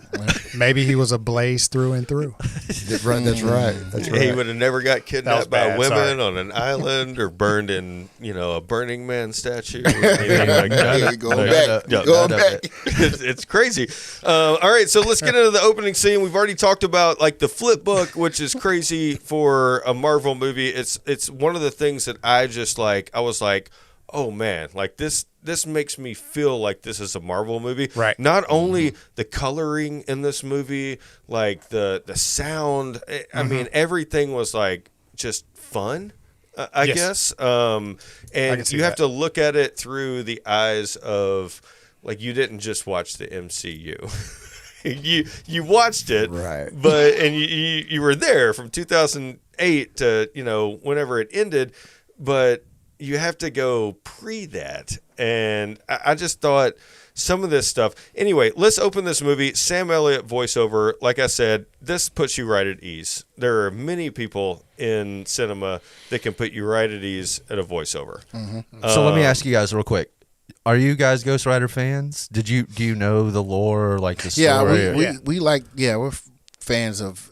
A: Maybe he was a blaze through and through.
G: That's right. That's right. That's
D: He
G: right.
D: would have never got
A: That was
D: kidnapped by
A: bad,
D: women
A: sorry.
D: on an island or burned in, a Burning Man statue or anything like that.
E: There you go.
F: None
E: Back.
F: of-
D: Yeah,
E: Going
F: none of
E: back.
F: it.
D: It's crazy. All right, so let's get into the opening scene. We've already talked about like the flip book, which is crazy for a Marvel movie. It's one of the things that I just like. I was like, oh man, like this makes me feel like this is a Marvel movie.
A: Right.
D: Not only the coloring in this movie, like the sound, I mean, everything was like just fun, I
A: Yes.
D: guess.
A: can
D: And
A: see
D: you have
A: that.
D: to look at it through the eyes of, like, you didn't just watch the MCU. you watched it,
G: Right.
D: but and you were there from 2008 to whenever it ended, but you have to go pre that, and I just thought some of this stuff. Anyway, let's open this movie. Sam Elliott voiceover. Like I said, this puts you right at ease. There are many people in cinema that can put you right at ease at a voiceover.
F: So let me ask you guys real quick. Are you guys Ghost Rider fans? Do you know the lore or like the story?
E: Yeah, we like we're fans of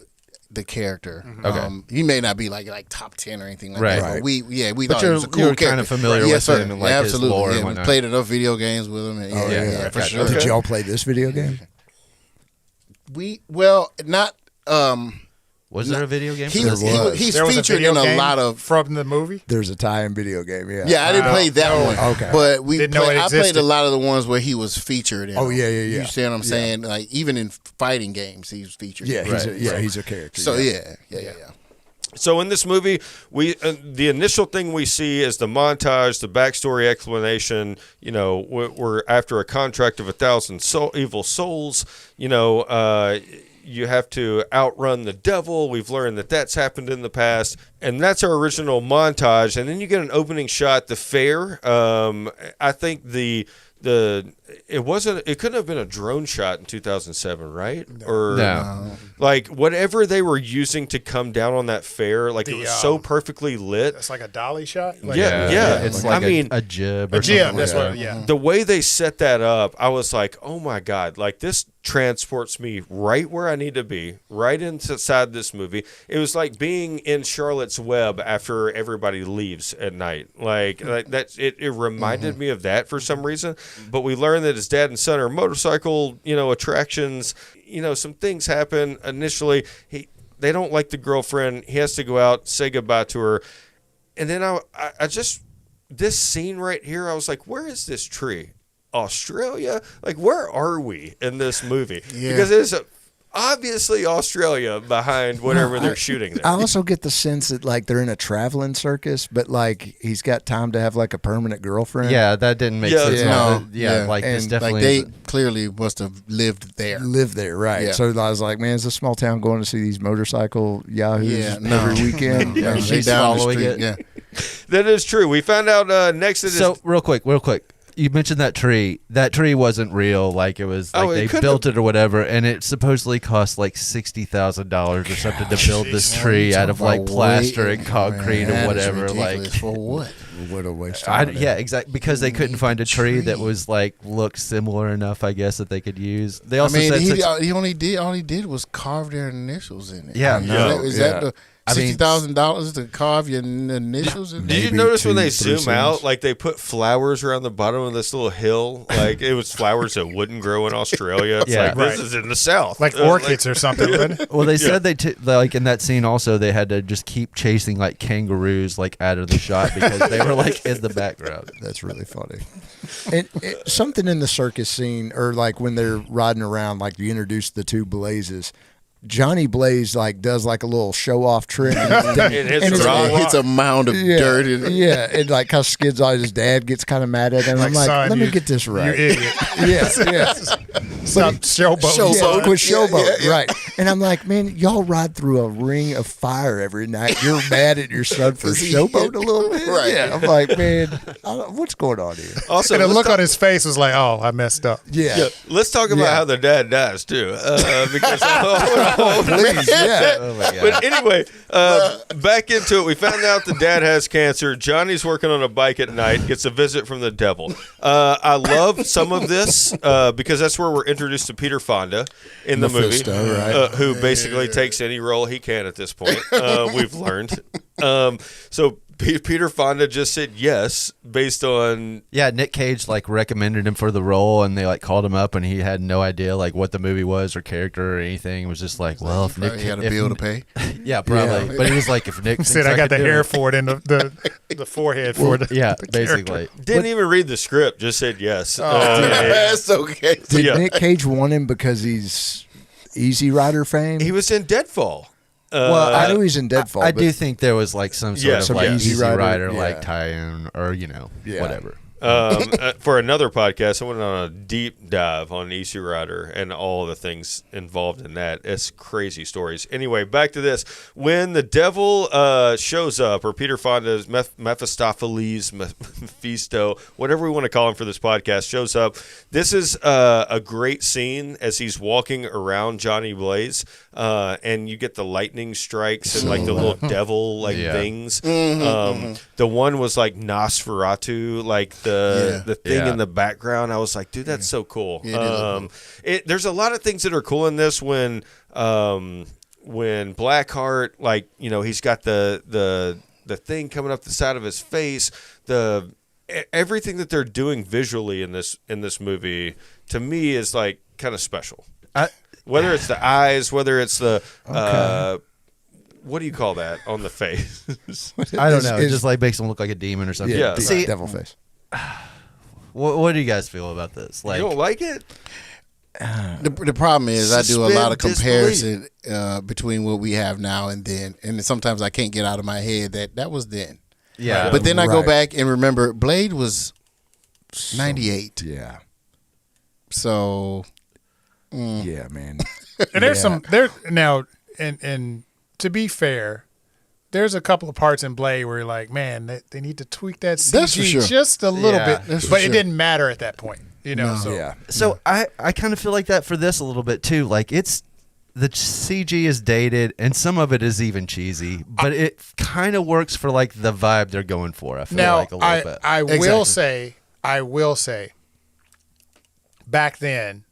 E: the character.
F: Okay.
E: He may not be like top 10 or anything like
F: Right.
E: that.
F: Right.
E: But we
F: But
E: thought he was a cool
F: you're
E: character.
F: kind of familiar
E: Yes,
F: with
E: sir.
F: him and like his
E: Absolutely.
F: lore and
E: Yeah, we
F: whatnot.
E: played enough video games with him. And
F: yeah,
E: for
F: gotcha.
E: sure.
G: Did y'all play this video game?
E: Not.
F: Was there a video game?
E: He
F: for
E: was,
F: this?
E: he was, he's
A: There was a
E: featured
A: video
E: in a
A: game
E: lot of.
A: from the movie.
G: There's a tie-in video game. Yeah.
E: Yeah, I didn't play that one.
G: Okay.
E: But
A: Didn't know it
E: I played
A: existed.
E: a lot of the ones where he was featured in.
G: Oh,
E: them.
G: yeah.
E: You see what I'm saying? Like even in fighting games, he was featured.
G: Yeah.
E: in.
G: He's a character.
E: So
G: yeah.
E: yeah.
D: So in this movie, we the initial thing we see is the montage, the backstory explanation. We're after a contract of 1,000 evil souls. You have to outrun the devil. We've learned that that's happened in the past, and that's our original montage. And then you get an opening shot, the fair. I think it couldn't have been a drone shot in 2007, right? Or
F: No.
D: like whatever they were using to come down on that fair, like it was so perfectly lit.
A: It's like a dolly shot. Like,
D: Yeah.
F: It's like
D: I mean,
F: a jib. Or
A: A gym.
F: something
A: That's
F: like
A: what.
F: that.
A: Yeah.
D: the way they set that up, I was like, oh my God, like this transports me right where I need to be, right inside this movie. It was like being in Charlotte's Web after everybody leaves at night. Like that, it reminded me of that for some reason. But we learned that his dad and son are motorcycle, attractions. Some things happen initially. They don't like the girlfriend. He has to go out, say goodbye to her. And then I just, this scene right here, I was like, where is this tree? Australia? Like, where are we in this movie?
E: Yeah.
D: Because it's obviously Australia behind whatever they're shooting there.
G: I also get the sense that like they're in a traveling circus, but like he's got time to have like a permanent girlfriend.
F: Yeah, that didn't make
D: Yeah,
F: sense.
D: yeah.
F: No, yeah, like this
G: And,
F: definitely.
E: Like they
F: isn't-
E: clearly must have lived there.
G: Live there, right?
E: Yeah.
G: So I was like, man, it's a small town going to see these motorcycle yahoos
E: Yeah, no.
G: every weekend.
E: No,
G: And
E: they
F: she's
E: down the
F: following
E: street.
F: it.
E: Yeah.
D: That is true. We found out next to this.
F: So real quick. You mentioned that tree. That tree wasn't real. Like it was like
D: Oh, it
F: they
D: couldn't
F: built it or whatever, and it supposedly cost like $60,000 or something to build this tree out of like plaster and concrete
E: Man, that
F: or
E: is
F: whatever.
E: ridiculous.
F: Like,
E: for what?
G: What a waste of money.
F: yeah, exactly. Because they couldn't find a tree that was like looked similar enough, I guess, that they could use. They
E: I
F: also
E: mean,
F: said
E: he
F: since-
E: all he did was carve their initials in it.
F: Yeah,
E: I mean,
F: no,
E: is that
F: yeah.
E: the
F: I mean-
E: $60,000 to carve your initials in?
D: Did you
G: Maybe
D: notice when
G: 2,
D: they
G: 3
D: zoom out,
G: cents.
D: like they put flowers around the bottom of this little hill? Like it was flowers that wouldn't grow in Australia. It's
F: Yeah.
D: like, this
A: Right.
D: is in the South.
A: Like orchids or something. wasn't it?
F: Well, they said like in that scene also they had to just keep chasing like kangaroos like out of the shot because they were like in the background.
G: That's really funny. And something in the circus scene, or like when they're riding around, like you introduce the two Blazes. Johnny Blaze like does like a little show off trick, and
D: It hits
G: and
D: the
G: it's-
D: rock.
E: It hits a mound of dirt. In it.
G: Yeah, and like how skids on his dad gets kind of mad at him. I'm like,
A: son,
G: let me
A: you-
G: get this
A: You
G: right.
A: idiot.
G: Yes, yes.
A: Stop showboating.
G: Yeah, quit
E: Yeah,
G: showboat,
E: yeah.
G: right? And I'm like, man, y'all ride through a ring of fire every night. You're mad at your son for showboating a little bit,
E: Right.
G: Yeah, I'm like, man, what's going on here?
D: Also,
A: And the
D: let's
A: look
D: talk-
A: on his face was like, oh, I messed up.
G: Yeah,
D: let's talk about
G: Yeah.
D: how their dad dies too, because
G: please, yeah.
F: Oh my god.
D: But anyway, back into it. We found out the dad has cancer. Johnny's working on a bike at night, gets a visit from the devil. I love some of this because that's where we're introduced to Peter Fonda in the movie,
G: Mephisto, right.
D: who basically takes any role he can at this point. We've learned. So Peter Fonda just said yes based on
F: Yeah, Nick Cage like recommended him for the role, and they like called him up, and he had no idea like what the movie was or character or anything. It was just like, well, if Nick
E: He had a bill to pay.
F: yeah, probably.
E: Yeah.
F: But he was like, if Nick
A: Said
F: thinks
A: I got the
F: can do
A: hair
F: it-
A: for it and the forehead for it.
F: Yeah,
A: the
F: basically.
D: didn't even read the script, just said yes.
E: That's okay.
G: Did
D: Yeah.
G: Nick Cage want him because he's Easy Rider fame?
D: He was in Deadfall.
F: Well,
G: I knew he's in Deadfall.
F: I
G: but
F: do think there was like some sort
D: Yeah,
F: of
D: some
F: like
G: Easy
F: Easy
G: Rider,
F: Rider
G: yeah.
F: like tie-in or
G: Yeah.
F: whatever.
D: For another podcast, I went on a deep dive on Easy Rider and all the things involved in that. It's crazy stories. Anyway, back to this. When the devil shows up, or Peter Fonda's Mephistopheles, Mephisto, whatever we want to call him for this podcast, shows up, this is a great scene as he's walking around Johnny Blaze, and you get the lightning strikes and like the little devil like
F: Yeah.
D: things. The one was like Nosferatu, like the thing
F: Yeah.
D: in the background. I was like, dude, that's so cool.
E: Yeah, it did look
D: There's a lot of things that are cool in this when Blackheart, like, you know, he's got the thing coming up the side of his face, everything that they're doing visually in this movie to me is like kind of special. Whether it's the eyes, whether it's the what do you call that on the face?
F: I don't know. It
G: Is-
F: just like makes him look like a demon or something.
D: Yeah.
F: See,
G: devil face.
F: what do you guys feel about this? Like,
D: You don't like it?
E: The problem is I do a lot of
D: Suspend
E: comparison between what we have now and then, and sometimes I can't get out of my head that was then.
F: yeah,
E: But then I go
G: Right.
E: back and remember Blade was 98,
G: Yeah.
E: so
G: Yeah, man.
A: And there's some there now, and to be fair, there's a couple of parts in Blade where you're like, man, they need to tweak that CG
E: That's for sure.
A: just a little
F: Yeah.
A: bit,
E: That's for
A: but it
E: sure.
A: didn't matter at that point, you know.
E: No.
A: So
G: Yeah.
F: So I kind of feel like that for this a little bit too. Like it's the CG is dated and some of it is even cheesy, but it kind of works for like the vibe they're going for. I feel
A: now
F: like a little bit.
A: I will
E: Exactly.
A: say, back then,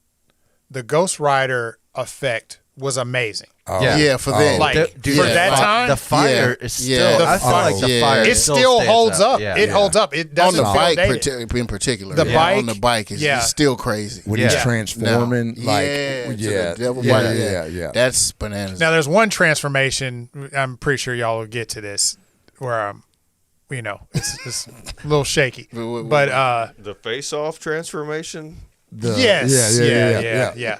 A: the Ghost Rider effect was amazing.
E: yeah, for them.
A: Like,
F: Dude,
A: for
F: the
A: that
F: fi-
A: time?
F: the fire
E: Yeah.
F: is still.
E: Yeah.
F: I feel like the
E: Yeah.
F: fire.
A: It still
F: stands
A: holds up.
F: Yeah.
A: It holds up. It
E: on
A: doesn't
E: the
A: feel
E: bike
A: dated.
E: in particular.
A: The bike?
E: on the bike is
A: Yeah.
E: still crazy.
G: When
F: Yeah.
G: he's transforming,
E: No.
G: like,
E: yeah, to
G: yeah,
E: the devil
G: yeah,
E: bike,
G: yeah.
E: That's bananas.
A: Now, there's one transformation. I'm pretty sure y'all will get to this, where you know, it's a little shaky, but
D: The face-off transformation?
A: yes,
G: yeah.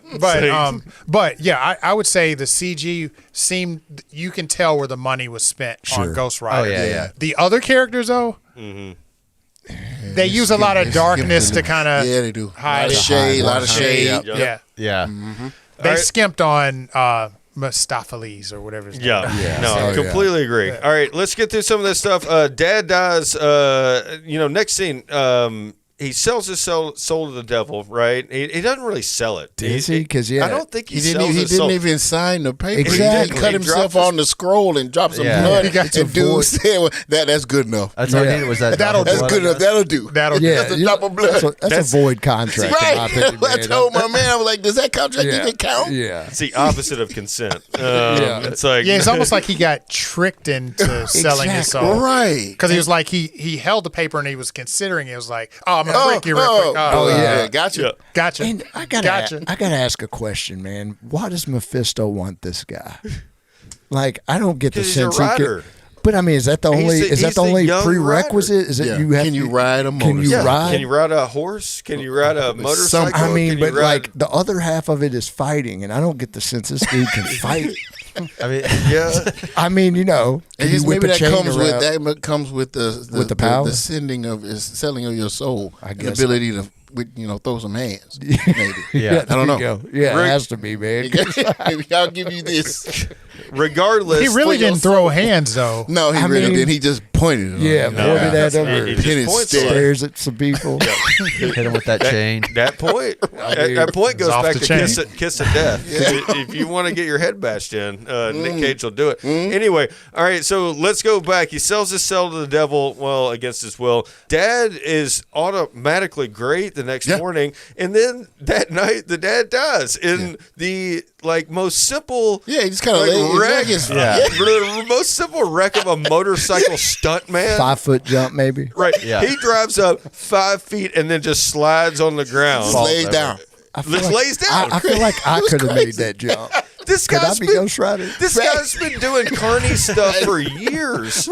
A: But yeah, I would say the CG seemed, you can tell where the money was spent on
G: Sure.
A: Ghost Rider.
F: Oh, yeah.
A: The other characters though, they use a lot of darkness to kind of
E: yeah, they do.
A: hide
E: A lot of
A: it.
E: shade, a lot of shade.
D: Yep.
A: Yeah,
F: Yeah.
A: they
D: Alright.
A: skimped on Mephistophelies or whatever his name
D: Yeah.
A: is.
D: No, I
G: Oh,
D: completely agree. All right, let's get through some of this stuff. Dad dies. Next scene. He sells his soul to the devil, right? He doesn't really sell it.
G: Does he? 'Cause, yeah,
D: I don't think he,
E: He
D: sells
E: didn't. He
D: his soul.
E: didn't even sign the paper.
G: Exactly.
E: He cut
D: He
E: himself
D: dropped
E: on the scroll and dropped some
F: Yeah.
E: blood.
G: He got to
E: and dude
G: avoid-
E: said, well, "That's good enough.
F: That's all I needed was that.
A: That'll-
E: That's
F: blood,
E: good
F: I
E: enough.
F: guess.
E: That'll do.
A: That'll
G: Yeah,
E: That's a drop of blood.
G: That's a void contract, in my opinion,
E: I
G: man.
E: told my man, I was like, "Does that contract
G: Yeah.
E: even count?"
G: Yeah.
D: It's the opposite of consent.
G: Yeah.
D: It's like
A: Yeah, it's almost like he got tricked into selling his soul.
E: Right.
A: Because he was like, he held the paper and he was considering it. It was like, oh, I'm going to break you real quick.
E: Oh,
G: yeah.
E: yeah. Gotcha.
D: Yeah.
A: Gotcha.
G: And I gotta ask a question, man. Why does Mephisto want this guy? Like, I don't get the
D: 'Cause he's a
G: sense he
D: rider.
G: could. But I mean, is that the only
D: he's the young
G: prerequisite? Is it
E: Yeah.
G: you have?
E: Can you ride a
G: Can you
E: motorcycle?
G: ride?
D: Can you ride a horse? Can you ride a motorcycle?
G: I mean,
D: Can you
G: but
D: ride-
G: like the other half of it is fighting, and I don't get the sense this dude can fight.
F: I mean,
D: yeah.
G: I mean, you know,
E: And
G: can you
E: just
G: whip
E: maybe
G: a
E: that
G: chain
E: comes with
G: around?
E: that comes with the
G: power?
E: the sending of selling of your soul,
G: I
E: and
G: guess
E: ability to throw some hands. Maybe.
F: yeah.
E: I don't know.
G: There you go. Yeah,
D: Rick-
G: it has to be, man.
E: I'll give you this.
D: Regardless,
A: he really didn't throw hands, though.
E: No, he
G: I
E: really
G: mean-
E: did. He just pointed it.
G: Yeah,
E: on
G: pointed at him,
D: He
G: or
D: just
E: hit it
D: points
E: still.
D: at it.
G: stares at some people.
F: Hit him with that chain.
D: That point. that point goes
A: off
D: back
A: the
D: to
A: chain.
D: kiss of death. If you want to get your head bashed in, Nick Cage will do it. Anyway, all right. So let's go back. He sells his soul to the devil. Well, against his will. Dad is automatically great the next morning, and then that night the dad dies in the like most simple.
E: Yeah, he just kind of
D: like,
E: the
D: most simple wreck of a motorcycle stunt man.
G: 5-foot jump, maybe.
D: Right.
F: Yeah.
D: He drives up 5 feet and then just slides on the ground.
E: just lays down.
D: Just lays down.
G: I feel like I could have made that jump.
D: This
G: Could I
D: guy's
G: be
D: been,
G: Ghost Rider?
D: This guy's been doing carny stuff for years.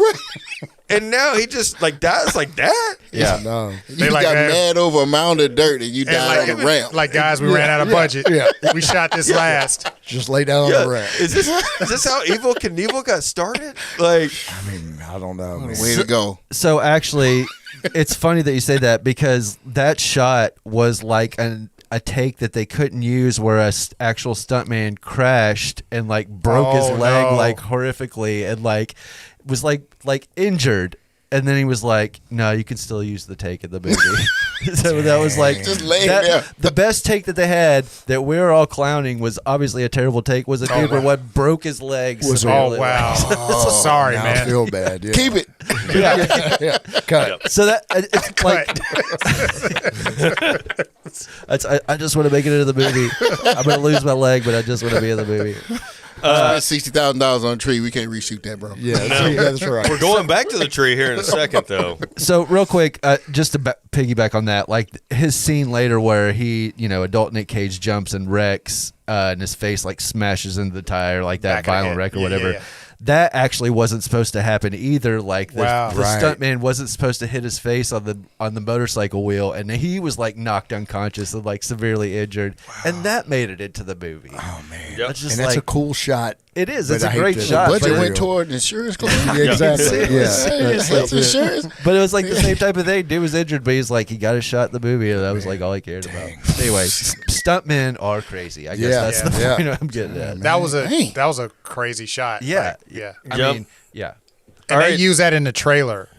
D: And now he just like dies like that.
F: Yeah.
G: No.
E: You
A: like,
E: got
A: man,
E: mad over a mound of dirt and you died on the ramp.
A: Like, guys, we ran out of budget.
G: Yeah.
A: We shot this last.
G: Just lay down on the rack.
D: Is this how Evil Knievel got started? Like,
G: I mean, I don't know, man.
E: Way to go.
F: So actually, it's funny that you say that because that shot was like a take that they couldn't use where a actual stuntman crashed and like broke his leg like horrifically and like was like injured. And then he was like, "No, you can still use the take in the movie." So that was like
E: Just lay there.
F: the best take that they had that we were all clowning was obviously a terrible take. Was a dude where what broke his legs.
A: Oh, wow. Sorry,
G: Now
A: man.
G: I feel bad. Yeah.
E: Keep it.
G: Yeah. Cut.
F: So that it's like I just want to make it into the movie. I'm gonna lose my leg, but I just want to be in the movie.
E: Spent $60,000 on a tree. We can't reshoot that, bro.
G: Yeah, that's right.
D: we're going back to the tree here in a second, though.
F: So real quick, just to piggyback on that, like his scene later where he, adult Nick Cage jumps and wrecks, and his face like smashes into the tire, like that
A: Back of the
F: violent
A: head.
F: wreck or
A: Yeah,
F: whatever.
A: yeah.
F: That actually wasn't supposed to happen either. Like the
A: Wow.
G: Right.
F: stuntman wasn't supposed to hit his face on the motorcycle wheel, and he was like knocked unconscious and like severely injured, and that made it into the movie.
G: Oh man.
D: Yep.
F: That's just
G: And that's
F: like
G: a cool shot.
F: it is.
G: but
F: It's
G: I
F: a
G: hate
F: great
G: that the
F: shot.
E: Budget
G: But-
E: went toward insurance claim.
G: Yeah, exactly. Yeah.
F: Seriously.
E: Health insurance.
F: But it was like the same type of thing. Dude was injured, but he's like, he got a shot in the movie, and that was like all he cared about. Anyway, stuntmen are crazy. I guess
G: Yeah.
F: that's the
G: Yeah.
F: point I'm getting at.
A: That was
E: Dang.
A: a crazy shot.
F: Yeah.
A: Like, yeah.
F: I
D: Yep.
F: mean, yeah.
A: And
D: All
A: they
D: right.
A: use that in the trailer.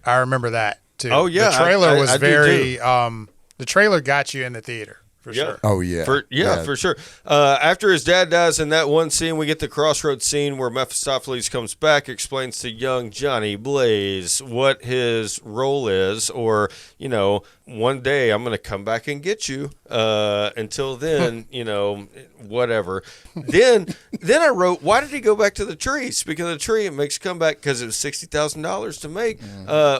A: I remember that too.
D: Oh, yeah,
A: the trailer
D: I
A: was
D: do
A: very. The trailer got you in the theater for
D: Yeah.
A: sure.
G: Oh yeah.
D: For sure. After his dad dies in that one scene, we get the crossroads scene where Mephistopheles comes back, explains to young Johnny Blaze what his role is, or one day I'm going to come back and get you. Until then, whatever. Then I wrote, why did he go back to the tree? Speaking of the tree, it makes come back because it was $60,000 to make.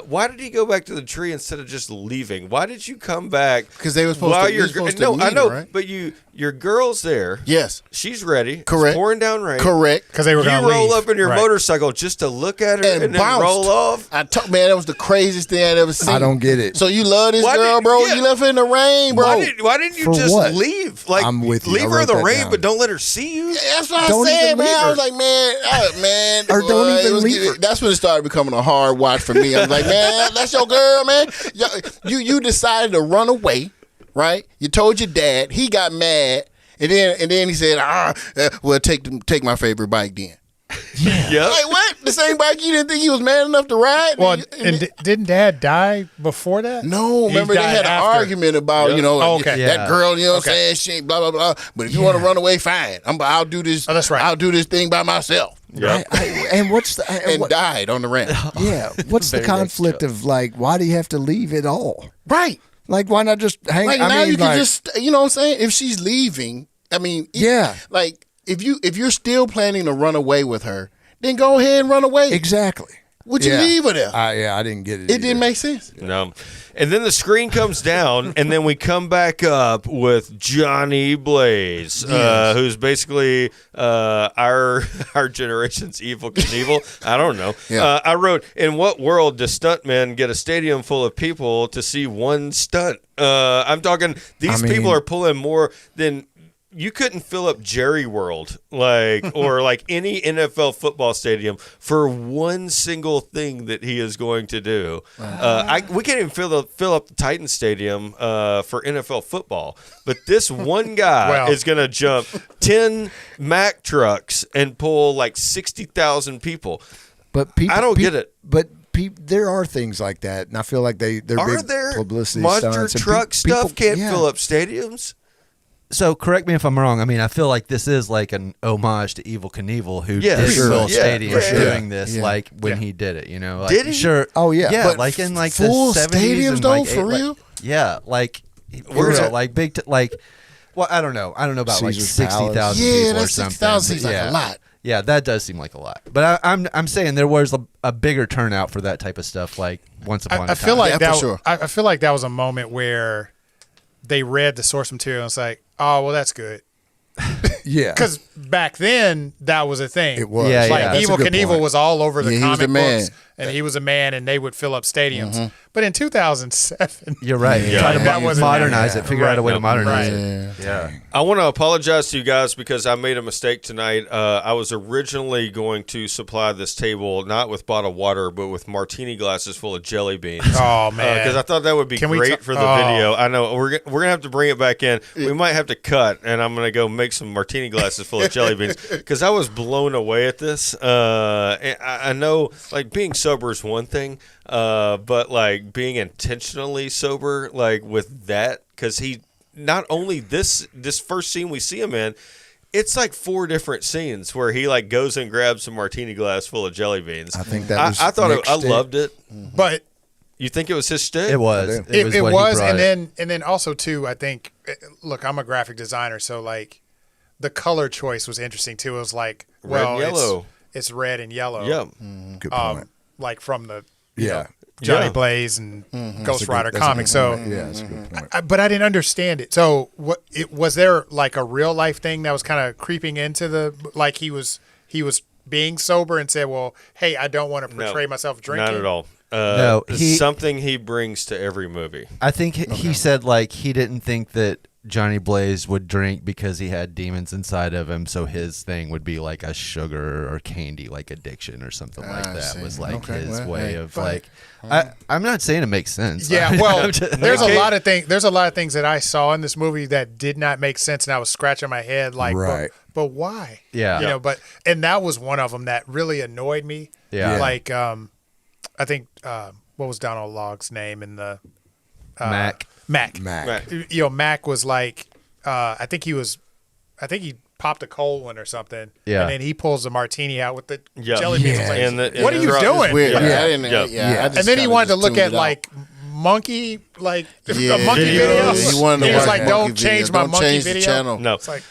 D: Why did he go back to the tree instead of just leaving? Why did you come back?
E: Because they were supposed
D: while
E: to.
D: you're
E: No,
D: I know,
E: right?
D: but your girl's there.
E: Yes.
D: She's ready.
E: Correct.
D: It's pouring down rain.
E: Correct.
A: Because they were
D: You
A: going to
D: roll
A: leave.
D: up in your
A: Right.
D: motorcycle just to look at her and then
E: bounced.
D: roll off.
E: Man, that was the craziest thing I'd ever seen.
G: I don't get it.
E: So you love this
D: Why
E: girl,
D: did-
E: bro?
D: yeah.
E: You left her in the rain, bro.
D: Why didn't you
G: For
D: just
G: what?
D: leave? Like,
G: I'm with you.
D: leave
G: I
D: her in
G: wrote
D: the
G: that
D: rain,
G: down.
D: but don't let her see you.
E: That's what
G: Don't
E: I said,
G: even
E: man.
G: leave
E: I
G: her.
E: was like, man,
G: Or don't
E: it
G: even
E: was
G: leave
E: getting-
G: her.
E: That's when it started becoming a hard watch for me. I was like, man, that's your girl, man. You decided to run away, right? You told your dad. He got mad, and then he said, well, take my favorite bike then.
D: Yep.
E: Like what? The same bike you didn't think he was man enough to ride?
A: Well, and didn't Dad die before that?
E: No, remember they
A: died
E: had an
A: after.
E: argument about
A: Oh, okay.
E: that
F: Yeah.
E: girl. You know what I'm
A: Okay.
E: saying? She ain't blah blah blah. But if you want to run away, fine. I'll do this.
A: Oh, that's right.
E: I'll do this thing by myself.
D: Yep.
G: And what's the
E: And
G: what-
E: died on the ramp.
G: yeah? What's the
F: Very next
G: conflict
F: joke.
G: of like? Why do you have to leave at all?
E: Right.
G: Like, why not just hang?
E: Like
G: I
E: now
G: mean,
E: you can
G: like,
E: just, you know what I'm saying? If she's leaving, I mean,
G: Yeah.
E: Like if you're still planning to run away with her, then go ahead and run away.
G: exactly.
E: Would you
G: Yeah. I
E: leave her there?
G: I didn't get it.
E: It didn't make sense.
D: No. And then the screen comes down, and then we come back up with Johnny Blaze, who's basically our generation's Evil Knievel. I don't know.
E: Yeah.
D: I wrote, in what world do stuntmen get a stadium full of people to see one stunt? I'm talking, these
G: I mean-
D: people are pulling more than... You couldn't fill up Jerry World, or like any NFL football stadium for one single thing that he is going to do. We can't even fill up the Titan Stadium for NFL football. But this one guy
A: Well.
D: is going to jump 10 Mack trucks and pull like 60,000 people.
G: But people,
D: I don't get it.
G: But there are things like that, and I feel like they're
D: Are
G: big
D: there
G: publicity
D: monster
G: stunts, and
D: truck
G: people
D: stuff can't
G: yeah.
D: fill up stadiums?
F: So correct me if I'm wrong. I mean, I feel like this is like an homage to Evil Knievel, who
D: Yeah,
F: did
D: for sure.
F: fill
D: Yeah,
F: stadiums
D: for sure.
F: doing this,
G: Yeah.
F: like when
A: Yeah.
F: he did it. Like,
D: Did he?
F: Sure.
G: Oh, yeah.
F: Yeah,
E: But
F: like in like
E: full
F: the 70s
E: stadiums,
F: and
E: though,
F: like
E: for real?
F: yeah, like
D: Where's
F: real,
D: that?
F: like big, like Well, I don't know. I don't know about
G: Caesar's
F: like
G: Palace.
F: 60,000
E: Yeah,
F: people or
E: that's
F: something.
E: 60,000 seems
F: but
E: like a lot.
F: Yeah, that does seem like a lot. But I'm saying there was a bigger turnout for that type of stuff. Like once upon a time.
A: I feel like
E: Yeah,
A: that.
E: for sure.
A: I feel like that was a moment where they read the source material and it's like, oh well, that's good.
G: Yeah.
A: Because back then that was a thing.
G: It was.
F: Yeah,
A: Like
F: yeah.
G: That's a
A: Evil
G: good
A: Knievel
G: point.
A: was all over the
E: Yeah, he was
A: comic
E: the man.
A: books, and he was a man, and they would fill up stadiums. But in 2007,
F: You're right.
D: Yeah.
F: Try to
A: That wasn't-
F: modernize it. Figure out a way to
A: Right.
F: modernize
A: Right.
F: it. Yeah.
D: I want to apologize to you guys because I made a mistake tonight. I was originally going to supply this table not with bottled water, but with martini glasses full of jelly beans.
A: Oh, man.
D: Because I thought that would be
A: Can we
D: great
A: ta-
D: for the
A: oh.
D: video. I know we're gonna have to bring it back in. We might have to cut, and I'm gonna go make some martini glasses full of jelly beans because I was blown away at this. And I know, like being sober is one thing, but like being intentionally sober, like with that, because he not only this first scene we see him in. It's like 4 different scenes where he like goes and grabs a martini glass full of jelly beans.
G: I think that was
D: I thought
G: Nick's
D: I
G: stick.
D: loved it.
A: but
D: You think it was his stick?
F: It was.
G: It
F: It was.
A: it
F: what he
A: was,
F: brought.
A: and then also too, I think. Look, I'm a graphic designer, so like the color choice was interesting too. It was like,
D: Red and
A: well,
D: yellow.
A: It's red and yellow.
D: Yeah.
G: Good point.
A: Like from the you
G: Yeah.
A: know, Johnny
D: Yeah.
A: Blaze and Ghost
G: That's a good-
A: Rider
G: that's a
A: comics.
G: good
A: So,
G: point. Yeah, that's a good point.
A: but I didn't understand it. So, was there like a real life thing that was kind of creeping into the like he was being sober and said, well, hey, I don't want to portray myself drinking.
D: Not at all.
F: No,
D: it's something he brings to every movie.
F: I think he said like he didn't think that Johnny Blaze would drink because he had demons inside of him, so his thing would be like a sugar or candy like addiction or something like that.
E: see.
F: Was like
E: Okay,
F: his
E: well,
F: way
E: hey,
F: of like. I'm not saying it makes sense.
A: Yeah, well, there's a
D: Okay.
A: lot of things. There's a lot of things that I saw in this movie that did not make sense, and I was scratching my head like,
G: Right.
A: but why?
F: Yeah.
A: you know. But and that was one of them that really annoyed me.
F: Yeah.
A: like I think what was Donald Logg's name in the
F: Mac.
A: Mac.
G: Mac.
D: Right.
A: You know, Mac was like, I think he popped a cold one or something.
F: Yeah.
A: and then he pulls the martini out with the
D: Yeah.
A: jelly beans. I was like,
D: And the-
A: what
D: and
A: are
D: the
A: you
D: drop-
A: doing?
E: Weird.
D: Yeah.
E: I didn't,
D: Yeah.
E: yeah. I just
A: And then he
E: kinda
A: wanted to
E: just
A: look
E: tuned
A: at
E: it out.
A: like monkey, like
E: Yeah,
A: a monkey
E: videos.
A: video.
E: He wanted to
A: was
E: watch
A: like,
E: monkey
A: "Don't
E: videos.
A: change my
E: Don't
A: monkey
E: change the
A: video."
E: channel.
D: No.
A: It's like,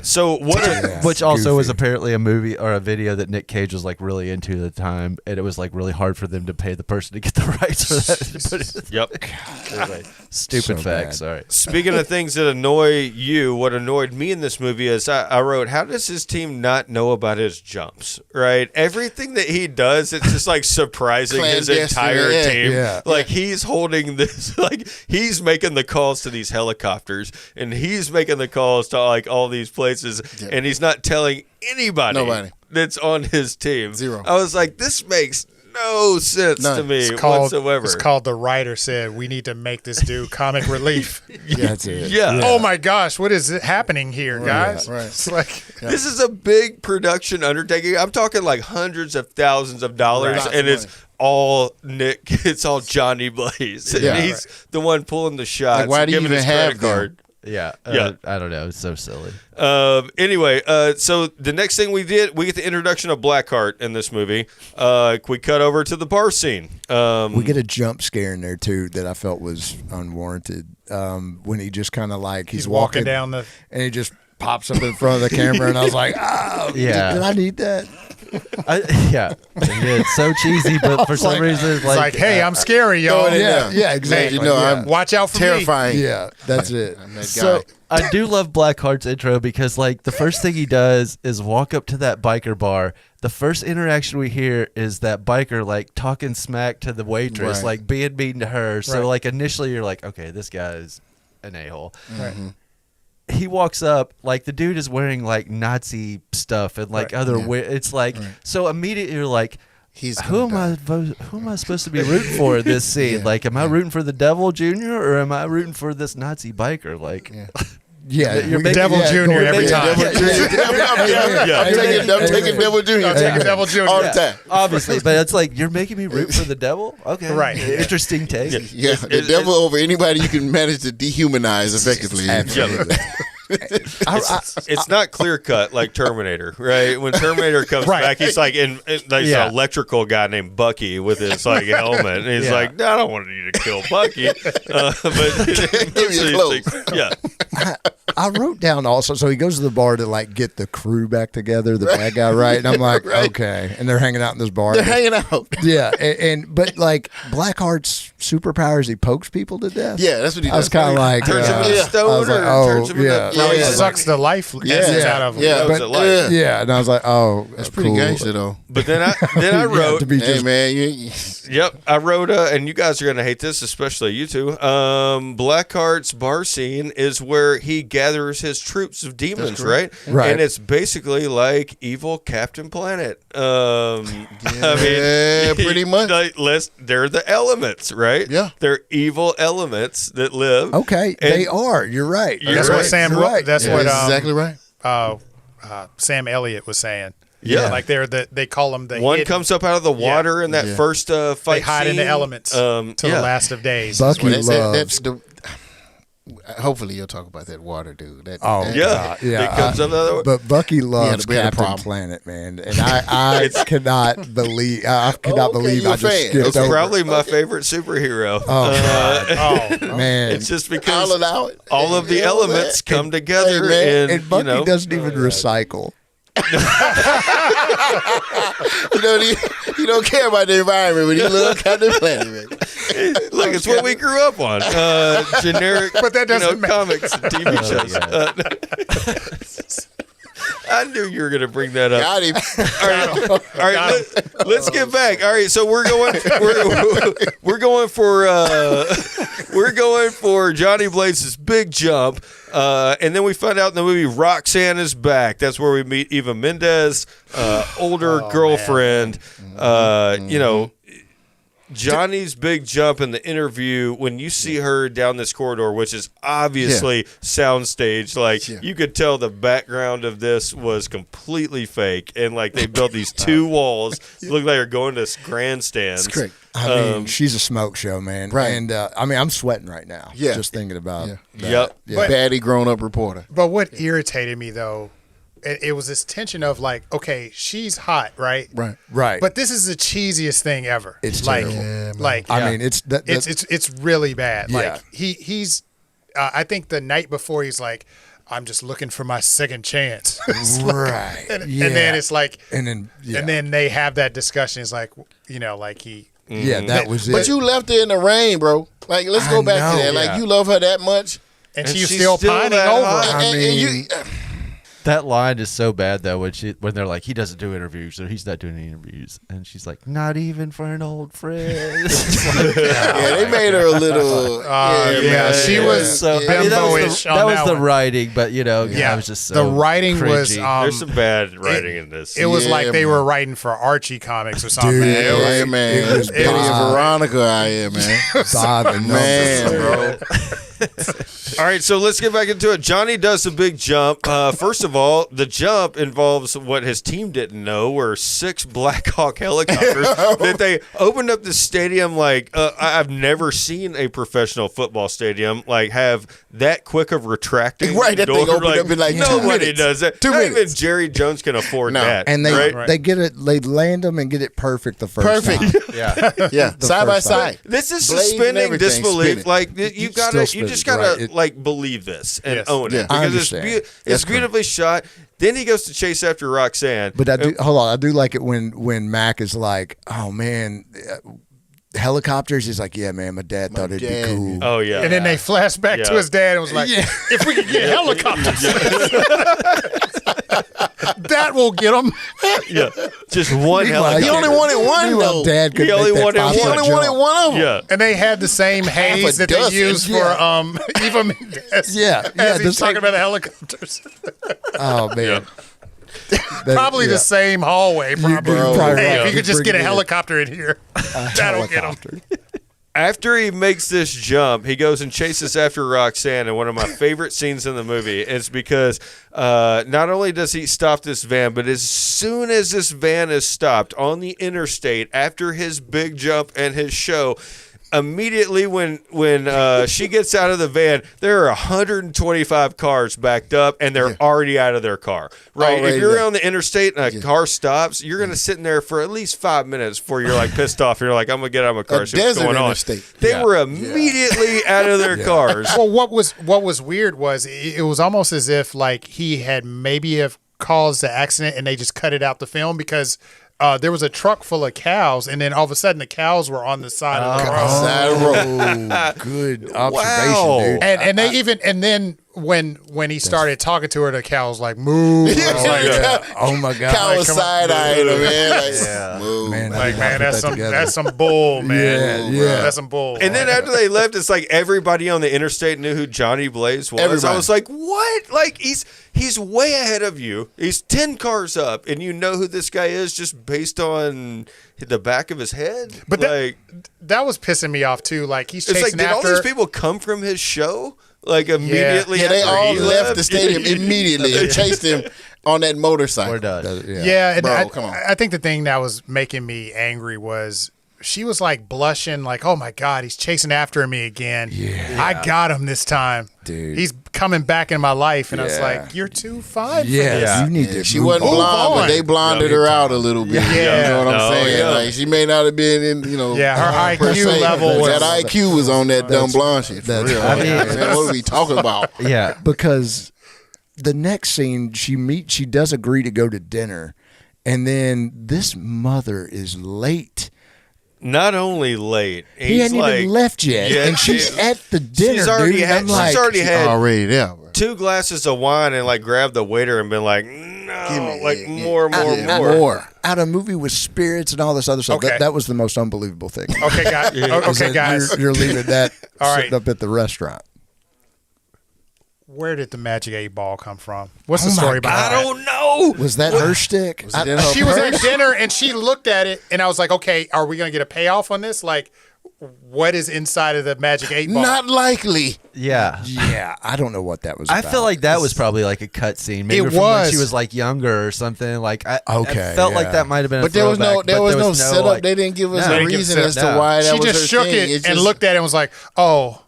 D: So what? Are,
F: Which also was
G: goofy.
F: apparently a movie or a video that Nick Cage was like really into at the time, and it was like really hard for them to pay the person to get the rights for that. To put it-
D: Yep.
F: Stupid
G: So
F: fact.
G: bad.
F: Sorry.
D: Speaking of things that annoy you, what annoyed me in this movie is I wrote, how does his team not know about his jumps? Right? Everything that he does, it's just like surprising his
E: Clandestine,
D: entire
E: yeah.
D: team.
G: Yeah.
D: Like he's holding this, like he's making the calls to these helicopters and he's making the calls to like all these places and he's not telling anybody
E: Nobody.
D: that's on his team.
E: Zero.
D: I was like, this makes no sense
E: None.
D: to me
A: it's called.
D: whatsoever.
A: It's called The Writer Said We Need to Make This dude comic relief.
G: That's it.
D: Yeah.
A: Oh my gosh, what is happening here, guys?
E: right.
A: It's like
D: This is a big production undertaking. I'm talking like hundreds of thousands of dollars,
E: Right.
D: and it's all Nick. It's all Johnny Blaze.
E: Yeah.
D: And he's the one pulling the shots.
E: Like, why do you
D: giving
E: even
D: his
E: have
D: credit
E: them?
D: card.
F: Yeah.
D: Yeah.
F: I don't know. It's so silly.
D: Anyway, so the next thing we did, we get the introduction of Blackheart in this movie. We cut over to the bar scene.
G: We get a jump scare in there too that I felt was unwarranted. When he just kind of like
A: he's walking down the.
G: and he just pops up in front of the camera, and I was like, "Oh,
F: Yeah.
G: did I need that?"
F: Yeah. It's so cheesy, but for some reason,
A: It's like, hey, I'm scary, y'all.
E: Throw it in
G: Yeah,
E: there.
G: yeah, exactly.
E: You know,
G: yeah.
E: I'm
A: Watch out for me.
E: terrifying.
G: Yeah, that's it.
E: I'm that
F: So
E: guy.
F: I do love Blackheart's intro because like the first thing he does is walk up to that biker bar. The first interaction we hear is that biker like talking smack to the waitress,
E: Right.
F: like being mean to her. So
A: Right.
F: like initially you're like, okay, this guy's an a-hole.
A: Right.
F: He walks up like the dude is wearing like Nazi stuff and like
A: Right.
F: other it's like so immediately you're like
E: He's
F: who
E: gonna
F: am I supposed to be rooting for in this scene? Like, am I rooting for the Devil Jr. or am I rooting for this Nazi biker? Like,
G: Yeah,
F: You're
G: we-
F: making-
A: Devil
G: yeah,
A: Jr.
G: going-
A: every
G: yeah,
A: time.
G: yeah,
E: I'm taking Devil Jr.
A: I'm taking Devil Jr.
E: all the
A: Yeah.
E: time.
F: obviously, but it's like you're making me root for the devil. Okay,
A: Right.
F: Interesting take.
E: Yeah, the devil over anybody you can manage to dehumanize effectively.
G: Absolutely.
D: It's not clear cut like Terminator, right? When Terminator comes
A: Right.
D: back, he's like in there's
F: Yeah.
D: an electrical guy named Bucky with his like helmet, and he's
F: Yeah.
D: like, "No, I don't want you to kill Bucky." But
E: Give me your clothes.
D: yeah,
G: I wrote down also. So he goes to the bar to like get the crew back together, the bad guy, right? And I'm like, okay. And they're hanging out in this bar.
E: They're hanging out.
G: Yeah, but like Blackheart's superpower is he pokes people to death.
E: Yeah, that's what he does.
G: I was kind of like,
D: Turns him into
E: Yeah.
G: I
D: stone
G: was like,
D: or
G: oh,
D: turns him into
G: yeah.
A: No, he
E: Yeah.
A: sucks the life essence out of him.
E: Yeah,
D: Knows
E: but
D: it life.
G: yeah, and I was like, oh,
E: It's pretty
G: cool.
E: gangster though.
D: But then I wrote,
G: to be
E: Hey
G: just
E: man, you
D: yep, I wrote, and you guys are gonna hate this, especially you two. Blackheart's bar scene is where he gathers his troops of demons, right?
G: Right.
D: And it's basically like evil Captain Planet. I
E: Yeah,
D: mean,
E: pretty much.
D: like, they're the elements, right?
E: Yeah.
D: they're evil elements that live.
G: okay.
D: And-
G: They are. You're right.
A: That's
D: right.
A: what Sam.
G: You're right.
A: That's
E: yeah,
A: what
E: that's exactly right.
A: Sam Elliott was saying.
D: Yeah.
A: like they call them the
D: One
A: hidden-
D: comes up out of the water in that
E: Yeah.
D: first fight.
A: They hide in the
D: scene.
A: elements till
D: yeah.
A: the last of days.
G: Bucky
E: Well,
G: loves.
E: hopefully you'll talk about that water dude.
G: Oh,
E: that-
D: Yeah,
G: Yeah,
D: it comes up out of the
G: But Bucky loves
E: we had a
G: Captain
E: problem.
G: Planet, man, and I cannot believe I cannot
E: Okay,
G: believe
E: you're
G: I
E: a
G: just
E: fan.
G: skipped
D: It's
G: over.
D: probably my favorite superhero.
A: Oh,
G: Man,
D: It's just
E: Call
D: because
E: it out.
D: all of the
E: You know,
D: elements
E: man.
D: come together,
E: Hey, man.
D: and
G: and Bucky
D: you know,
G: doesn't even recycle.
E: You don't care about the environment when you love Captain Planet, man.
D: look, it's what we grew up on. Generic,
A: But that doesn't matter.
D: comics, and TV shows. I knew you were going to bring that up.
E: Got him.
D: All right, let's get back. All right, so we're going for Johnny Blaze's big jump, and then we find out in the movie Roxanne is back. That's where we meet Eva Mendes, older girlfriend. You know, Johnny's big jump in the interview, when you see her down this corridor, which is obviously soundstage, like you could tell the background of this was completely fake, and like they built these two walls, look like they're going to grandstands.
E: It's great.
G: I mean, she's a smoke show, man.
E: Right.
G: And I mean, I'm sweating right now.
E: Yeah.
G: Just thinking about.
E: Yeah.
G: that.
D: Yep.
G: Yeah.
E: Baddie grown up reporter.
A: but what irritated me though, it was this tension of like, okay, she's hot, right?
E: Right.
G: Right.
A: But this is the cheesiest thing ever.
G: It's
A: like,
G: terrible.
E: Yeah, man.
A: like
G: I mean, it's that.
A: it's really bad.
G: Yeah.
A: Like he's I think the night before he's like, I'm just looking for my second chance. It's like-
G: right.
A: and then it's like,
G: and then
A: and then they have that discussion. It's like, you know, like he.
G: yeah, that was it.
E: But you left her in the rain, bro. Like, let's go back to
G: know,
E: that. Like,
F: yeah.
E: you love her that much.
A: And,
D: And
A: she's
D: she's
A: still
D: still
A: pining
D: that
A: over.
D: hot.
A: him.
G: I mean,
E: you,
F: That line is so bad though when they're like, he doesn't do interviews or he's not doing any interviews, and she's like, not even for an old friend.
E: yeah, they made her a little.
A: yeah, she was
F: So
A: Yeah.
F: I mean, that was
A: bimbo-ish
F: the,
A: on
F: that was
A: that
F: the
A: one.
F: writing, but you know,
A: Yeah.
F: I was just so
A: The writing was,
F: cringy.
D: There's some bad writing in this.
A: It was
E: Yeah,
A: like they
E: man.
A: were writing for Archie comics or something.
G: Dude,
A: man. It was-
E: Yeah, man.
G: it was
E: Betty and
G: Bob.
E: Veronica out here, man.
G: Bob and
E: Man,
G: numbers.
E: bro.
D: All right, so let's get back into it. Johnny does the big jump. First of all, the jump involves what his team didn't know were 6 Black Hawk helicopters that they opened up the stadium like I've never seen a professional football stadium like have that quick of retracting.
E: Right, that thing
D: door.
E: opened up in like 2
D: nobody
E: minutes.
D: does that.
E: 2
D: Not
E: minutes.
D: even Jerry Jones can afford
E: No.
D: that.
G: And they
D: right?
G: they get it. They land them and get it perfect the first
E: Perfect.
G: time.
F: Yeah.
E: Yeah, side by
G: first time.
E: side.
D: This is
E: Blades and
D: suspending
E: everything
D: disbelief.
E: spinning.
D: Like you
G: It's
D: gotta,
G: still
D: you just
G: spinning,
D: gotta
G: right.
D: like believe this and
A: Yes.
D: own
E: Yeah.
D: it
G: I
D: because
G: understand.
D: it's
E: That's
D: beautifully shot. Then he goes to chase after Roxanne.
G: But I do hold on. I do like it when Mac is like, "Oh man, helicopters." He's like, "Yeah, man, my dad thought it'd
E: dad.
G: be cool."
D: Oh yeah,
A: And then they flash back to
D: Yeah.
A: his dad and was like, if we could get helicopters, that will get them.
D: yeah, just one
G: Meanwhile,
D: helicopter.
E: He only wanted one,
G: Meanwhile,
E: though.
G: Dad could
D: He only
G: make that
D: wanted one.
E: He
G: 5-foot
E: only
G: jump.
E: wanted one of them.
D: Yeah,
A: And they had the same haze that they
E: dozen.
A: used for
G: Yeah.
A: Eva Mendes.
G: Yeah, yeah,
A: as
G: the
A: he's talking
G: same-
A: about the helicopters.
G: Oh man, That-
A: Probably
G: yeah.
A: the same hallway. Probably.
G: you're probably
A: Hey,
G: right.
A: if you could just
G: Bring
A: get a
G: it in.
A: helicopter in here, that'll get them.
G: Helicopter.
D: after he makes this jump, he goes and chases after Roxanne, and one of my favorite scenes in the movie is because not only does he stop this van, but as soon as this van is stopped on the interstate after his big jump and his show, immediately when she gets out of the van, there are 125 cars backed up, and they're already out of their car. Right?
E: Already
D: if you're
E: there.
D: on the interstate and a car stops, you're gonna sit in there for at least 5 minutes before you're like pissed off. You're like, I'm gonna get out of my car.
E: A
D: See what's
E: desert
D: going on.
E: interstate.
D: They were immediately out of their cars.
A: Well, what was weird was it was almost as if like he had maybe have caused the accident and they just cut it out the film because there was a truck full of cows and then all of a sudden the cows were on the side of the road.
E: Side of the road.
G: Oh, good observation,
D: Wow.
G: dude.
A: And they even and then when he started talking to her, the cow was like, "Moo!" I was like,
G: Oh my god.
E: Cow was
A: come on.
E: side-eyeing him, man. Like, move.
G: Man, I
A: like,
G: did not
A: man,
G: put
A: that's
G: that
A: some
G: together.
A: that's some bull, man.
G: Yeah.
A: That's some bull.
D: And then after they left, it's like everybody on the interstate knew who Johnny Blaze was.
E: Everybody.
D: I was like, what? Like he's way ahead of you. He's 10 cars up, and you know who this guy is just based on the back of his head.
A: But
D: like,
A: that was pissing me off too. Like he's
D: it's
A: chasing
D: like, did all
A: after.
D: these people come from his show? Like immediately
E: Yeah, they
D: after
E: all
D: he
E: left the stadium immediately and chased him on that motorcycle.
F: We're done.
A: Yeah, and
E: Bro, come on.
A: I think the thing that was making me angry was she was like blushing, like, "Oh my God, he's chasing after me again. Yeah, I got him this time,
G: Dude.
A: He's coming back in my life." And I was
G: Yeah.
A: like, "You're too fine for
G: Yeah,
A: this."
G: you need
E: Yeah,
G: to.
E: she
G: move
E: wasn't
G: on.
E: blonde, but
A: on.
E: they blonded her out a little bit.
A: Yeah.
E: You know what I'm
D: No,
E: saying?
D: yeah.
E: Like she may not have been in, you know.
A: Yeah, her
E: per
A: IQ
E: se,
A: level
E: but
A: was-
E: that IQ was on that dumb blonde shit. For
G: that's-
E: real.
G: I
F: mean-
E: Man, what are we talking about?
F: Yeah.
G: Because the next scene she does agree to go to dinner, and then this mother is late.
D: Not only late,
G: He
D: he's
G: hadn't
D: like,
G: even left yet,
D: yeah,
G: and she's
D: she-
G: at the dinner.
D: she's already
G: dude.
D: had-
G: I'm
D: she's
G: like,
D: already had
E: Already there, bro.
D: 2 glasses of wine and like grabbed the waiter and been like, no,
E: Give me-
D: like
E: yeah,
D: more.
E: More.
G: out of movie with spirits and all this other stuff.
A: Okay.
G: That was the most unbelievable thing.
A: Okay, guys.
G: Is
A: Okay,
G: that
A: guys.
G: you're leaving that
A: All
G: sitting
A: right.
G: up at the restaurant.
A: Where did the magic 8 ball come from? What's the
G: Oh my
A: story behind
D: I
A: that?
D: don't know.
G: Was that her stick?
E: Was it in her
A: She was
E: purse?
A: at dinner and she looked at it and I was like, okay, are we going to get a payoff on this? Like, what is inside of the magic 8 ball?
E: Not likely.
F: Yeah.
G: Yeah, I don't know what that was.
F: I
G: about.
F: feel like that was probably like a cut scene. Maybe
A: It
F: from when she
A: was.
F: was like younger or something. Like I
G: Okay,
F: felt like
G: yeah.
F: that might have been.
E: But there was no setup.
F: like-
E: They didn't give us
F: No.
E: a
F: They didn't give
E: reason
F: setup,
E: as to
F: no.
E: why that
A: She
E: was
A: just
E: her
A: shook
E: thing.
A: it
E: It's
A: and
E: just-
A: looked at it and was like, oh.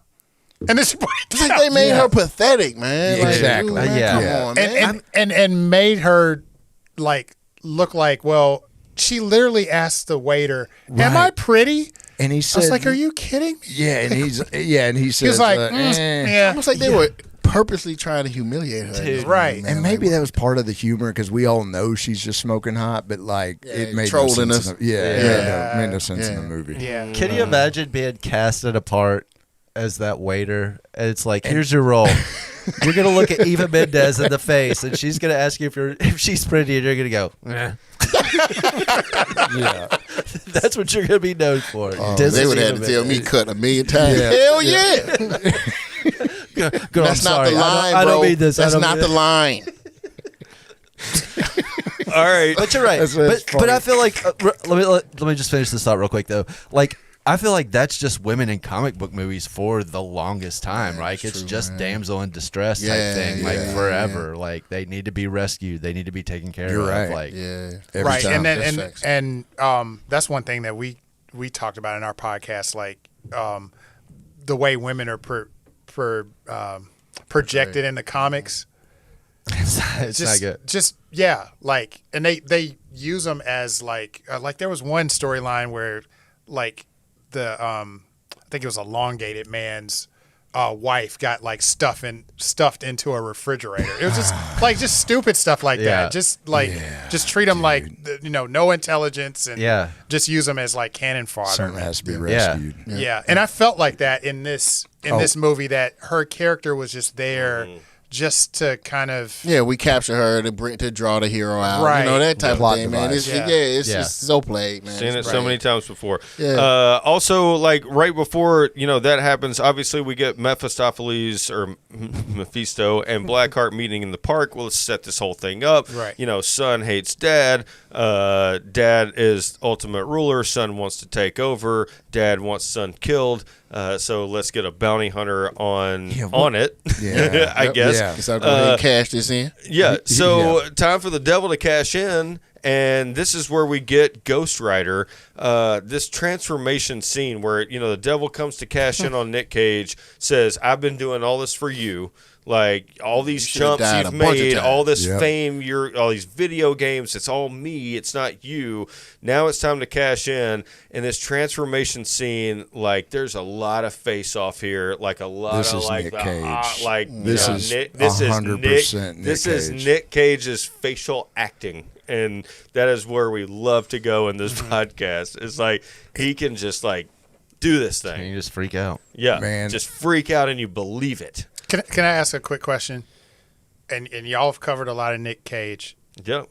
A: And then she put it
E: It's like
A: down.
E: they made her pathetic, man.
G: Yeah,
E: Like,
G: exactly.
E: dude, man,
F: Yeah.
E: Come
F: Yeah.
E: on, man.
A: and made her like look like, well, she literally asked the waiter, "Am I pretty?"
G: And he
A: I
G: said,
A: was like, "Are you kidding me?"
G: Yeah, and he says,
A: He was like, "Yeah."
E: Almost like they were purposely trying to humiliate her.
F: Dude.
A: Right.
G: And maybe that was part of the humor because we all know she's just smoking hot, but like it made no
E: trolling
G: sense.
E: us.
G: It made no sense in the movie.
A: Yeah.
F: Can you imagine being casted apart as that waiter? And it's like, here's your role. You're gonna look at Eva Mendes in the face, and she's gonna ask you if she's pretty, and you're gonna go, eh.
G: Yeah.
F: That's what you're gonna be known for. This
E: They
F: is
E: would have
F: Eva
E: to tell me
F: Mendes.
E: cut 1,000,000 times.
G: Yeah.
E: Hell yeah.
F: Girl,
E: That's
F: I'm
E: not
F: sorry.
E: the line,
F: I
E: bro.
F: don't mean this. I
E: That's
F: don't
E: not
F: mean
E: the line.
D: All right.
F: But you're right.
G: That's
F: But
G: funny.
F: I feel like let me just finish this thought real quick though. Like I feel like that's just women in comic book movies for the longest time, right? It's just damsel in distress type
E: Yeah,
F: thing, like
E: yeah,
F: forever. Like they need to be rescued, they need to be taken care
G: You're
F: of.
G: right.
F: Like
E: Yeah.
G: Every
A: Right.
G: time.
A: And then
E: That's facts.
A: and that's one thing that we talked about in our podcast, like the way women are projected in the comics.
F: it's not good.
A: Just yeah, like, and they use them as like there was one storyline where like the I think it was elongated man's wife got like stuffed into a refrigerator. It was just like just stupid stuff like
F: Yeah.
A: that. Just like just treat them like no intelligence and
F: Yeah.
A: just use them as like cannon fodder.
G: Something has to be
F: Yeah.
G: rescued.
A: Yeah, and I felt like that in this movie, that her character was just there just to kind of
E: Yeah, we capture her to draw the hero out.
A: Right.
E: You know, that type
G: Plot
E: of thing, man.
G: device.
E: It's
F: Yeah.
E: just so played, man.
D: Seen it
E: It's
D: so
E: great.
D: many times before.
E: Yeah.
D: Also, like right before that happens, obviously we get Mephistopheles or Mephisto and Blackheart meeting in the park. Well, let's set this whole thing up.
A: Right.
D: Son hates dad. Dad is ultimate ruler. Son wants to take over. Dad wants son killed. So let's get a bounty hunter on it.
G: Yeah.
D: I guess.
G: Yeah.
E: So I'll go ahead and cash this in.
D: Yeah. So time for the devil to cash in, And this is where we get Ghost Rider, this transformation scene where, the devil comes to cash in on Nick Cage, says, I've been doing all this for you. Like, all these jumps you've made, all this fame, all these video games, it's all me, it's not you. Now it's time to cash in. And this transformation scene, like, there's a lot of face-off here, like a lot
G: this
D: of,
G: is
D: like,
G: Nick Cage.
D: this is Nick Cage's facial acting. And that is where we love to go in this podcast. It's like, he can just, like, do this thing.
F: And you just freak out.
D: Yeah,
G: man.
D: Just freak out and you believe it.
A: Can I ask a quick question? And y'all have covered a lot of Nick Cage.
D: Yeah.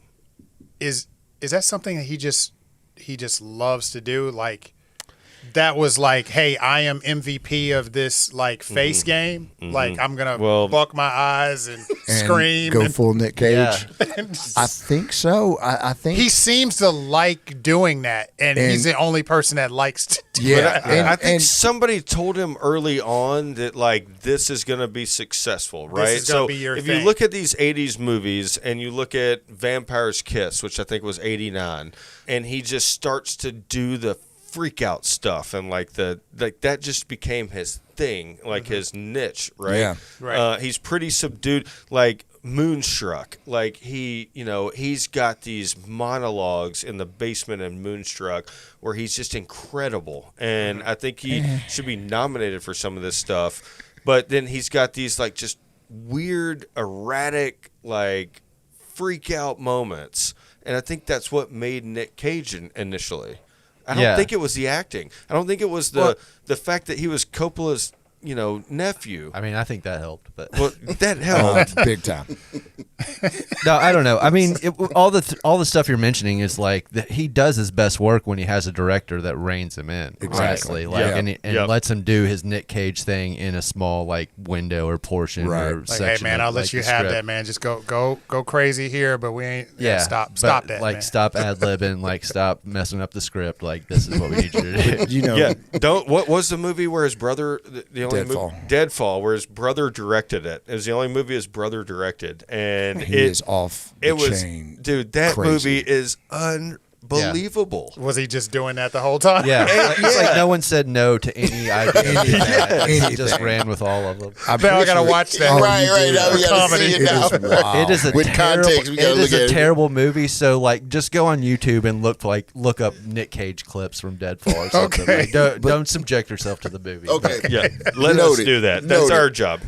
A: Is that something that he just loves to do? Like, that was like, hey, I am MVP of this like face game. Like, I'm gonna buck my eyes and scream,
G: go full Nick Cage.
F: Yeah.
G: I think so. I think
A: he seems to like doing that, and he's the only person that likes to do
G: Yeah,
A: that.
D: I think somebody told him early on that, like, this is going to be successful, right?
A: is gonna be your
D: if
A: thing.
D: you look at these 80s movies and you look at Vampire's Kiss, which I think was 89, and he just starts to do the freak out stuff, and like that just became his thing, like his niche, right?
G: Yeah.
A: Right.
D: He's pretty subdued, like Moonstruck. Like, he's got these monologues in the basement in Moonstruck where he's just incredible, and I think he should be nominated for some of this stuff. But then he's got these like just weird, erratic, like freak out moments, and I think that's what made Nick Cage initially. I don't think it was the acting. I don't think it was the fact that he was Coppola's, nephew.
F: I mean, I think that helped, but
D: Well, that helped.
G: big time.
F: no, I don't know. I mean, all the stuff you're mentioning is like he does his best work when he has a director that reins him in,
G: Exactly.
F: honestly. Like,
G: Yeah.
F: and lets him do his Nick Cage thing in a small like window or portion or
A: Like,
F: section.
A: hey man,
F: of,
A: I'll let
F: like,
A: you
F: the
A: have
F: script.
A: that, man. Just go crazy here, but we ain't. Stop
F: but,
A: that,
F: like
A: man.
F: stop ad libbing, like stop messing up the script. Like, this is what we need you to do.
D: Yeah. What was the movie where his brother, the only
G: Deadfall.
D: movie, Deadfall, where his brother directed it? It was the only movie his brother directed, and
G: He is off the chain.
D: Dude, that
G: crazy.
D: movie is unbelievable.
A: Was he just doing that the whole time?
F: Yeah, it's like no one said no to any idea. He just
G: Anything.
F: ran with all of them.
A: I gotta watch that.
G: Oh,
E: Right,
G: you
E: right.
G: do.
E: Now we gotta see it
G: It
E: now.
G: is wild.
F: It is a
E: With
F: terrible,
E: context, we gotta
F: it is
E: look
F: a
E: at it.
F: terrible movie. So like, just go on YouTube and look up Nick Cage clips from Deadfall or something.
A: Okay.
F: Like, don't subject yourself to the movie.
E: Okay.
D: Yeah, let us
E: Noted.
D: do that. That's
E: Noted.
D: our job.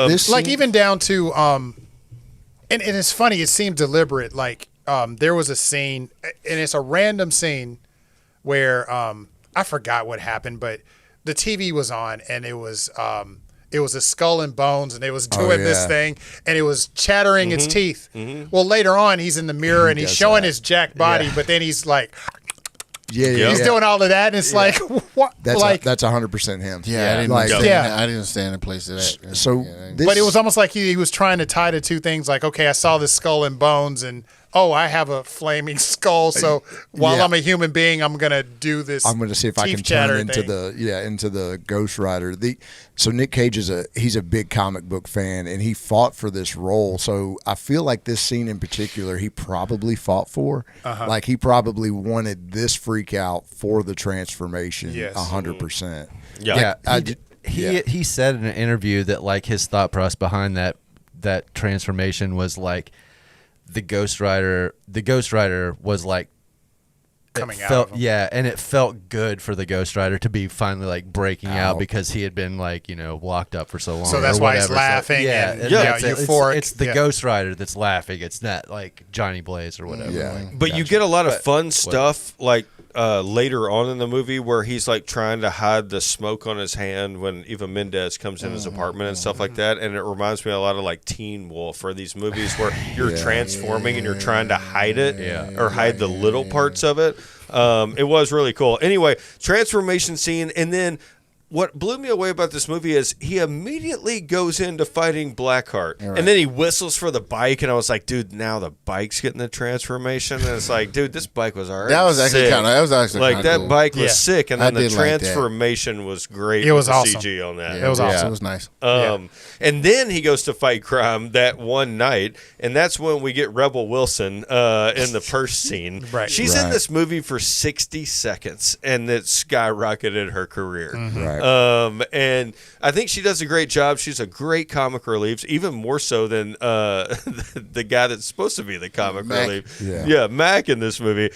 G: This
A: Like,
G: scene-
A: even down to and it's funny. It seemed deliberate. Like, there was a scene, and it's a random scene where I forgot what happened, but the TV was on, and it was a Skull and Bones, and it was doing this
G: yeah.
A: thing, and it was chattering its teeth. Well, later on, he's in the mirror and he's
G: does
A: showing
G: that.
A: his jacked body, but then he's like,
G: yeah.
A: he's doing all of that, and it's like, what?
G: That's
A: like,
G: that's 100% him.
E: Yeah, I didn't
G: Like,
E: understand
A: Yeah.
E: that. I didn't stand in place of that.
G: So,
E: Yeah,
G: this,
A: but it was almost like he was trying to tie the two things. Like, okay, I saw this Skull and Bones, and I have a flaming skull. So while
G: Yeah.
A: I'm a human being, I'm gonna do this.
G: I'm going to see if I
A: teeth
G: can
A: chatter
G: turn into
A: thing.
G: into the Ghost Rider. So Nick Cage he's a big comic book fan, and he fought for this role. So I feel like this scene in particular, he probably fought for. Like, he probably wanted this freak out for the transformation.
A: Yes.
G: 100%.
D: Yeah.
F: He said in an interview that like his thought process behind that transformation was like the Ghost Rider was like
A: Coming out
F: felt,
A: of him.
F: yeah, and it felt good for the Ghost Rider to be finally like breaking out
G: Out.
F: because he had been like locked up for so long.
A: So that's
F: or
A: why he's
F: whatever.
A: laughing
F: yeah,
A: and,
F: and
A: yeah,
F: it's
A: euphoric.
F: It's the
A: Yeah.
F: Ghost Rider that's laughing. It's not like Johnny Blaze or whatever.
G: Yeah.
F: Like,
D: But you get a lot of fun stuff like later on in the movie where he's like trying to hide the smoke on his hand when Eva Mendes comes in his apartment and stuff like that, and it reminds me a lot of like Teen Wolf or these movies where you're transforming and you're trying to hide it or hide the little parts of it. It was really cool. Anyway, transformation scene, and then what blew me away about this movie is he immediately goes into fighting Blackheart. And then he whistles for the bike, and I was like, dude, now the bike's getting the transformation. And it's like, dude, this bike was already
E: That was actually
D: sick.
E: kind of. That was actually
D: like
E: kinda
D: that
E: cool.
D: bike was
A: Yeah.
D: sick, and
E: I
D: then the
E: did like that.
D: transformation was great.
A: It was
D: with the
A: awesome.
D: CG on that.
A: It was awesome.
E: It was nice.
D: And then he goes to fight crime that one night, and that's when we get Rebel Wilson in the purse scene.
A: Right.
D: She's in
E: Right.
D: this movie for 60 seconds, and it skyrocketed her career.
G: Right.
D: And I think she does a great job. She's a great comic relief, even more so than the guy that's supposed to be the comic
E: Mac.
D: relief.
G: Yeah.
D: Mac in this movie.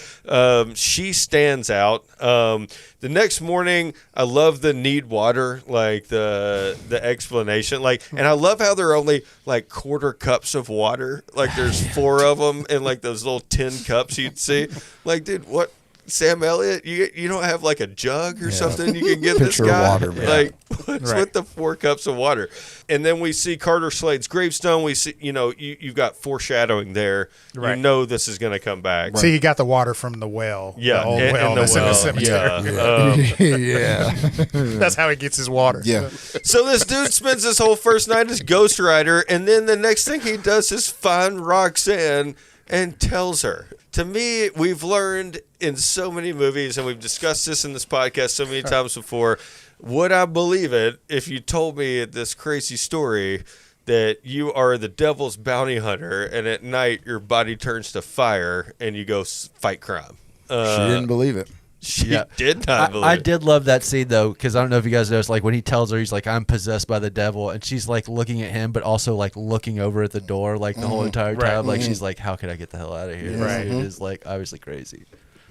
D: She stands out. The next morning, I love the need water, like the explanation, like, and I love how they're only like quarter cups of water, like there's 4 of them in like those little tin cups you'd see. Like, dude, what? Sam Elliott, you don't have like a jug or something you can give this
G: Pitcher of
D: guy?
G: water, man.
D: Like, what's
A: Right.
D: with the 4 cups of water? And then we see Carter Slade's gravestone. We see, you've got foreshadowing there.
A: Right.
D: You know this is going to come back.
A: See, he got the water from the well.
D: Yeah,
A: the old
D: and
A: well
D: the
A: that's in the
D: well,
A: cemetery.
D: yeah.
G: Yeah.
A: That's how he gets his water.
E: Yeah.
D: So this dude spends his whole first night as Ghost Rider, and then the next thing he does is find Roxanne and tells her. To me, we've learned in so many movies, and we've discussed this in this podcast so many times before, would I believe it if you told me this crazy story that you are the devil's bounty hunter, and at night your body turns to fire and you go fight crime?
G: She didn't believe it.
D: She
F: Yeah.
D: did not believe
F: I
D: it.
F: did love that scene though, because I don't know if you guys noticed, like when he tells her, he's like, "I'm possessed by the devil," and she's like looking at him, but also like looking over at the door, like the whole entire
A: Right.
F: time. Like she's like, "How could I get the hell out of here?"
A: Right.
F: This dude is like obviously crazy.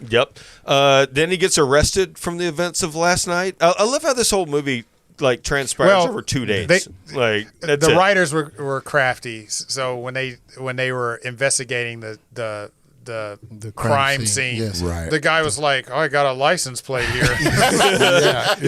D: Yep. Then he gets arrested from the events of last night. I love how this whole movie like transpires
A: Well,
D: over 2 days.
A: they-
D: That's
A: the
D: it.
A: writers were crafty. So when they were investigating the crime scene,
E: yes.
G: Right.
A: the guy was like, "Oh, I got a license plate here."
D: He's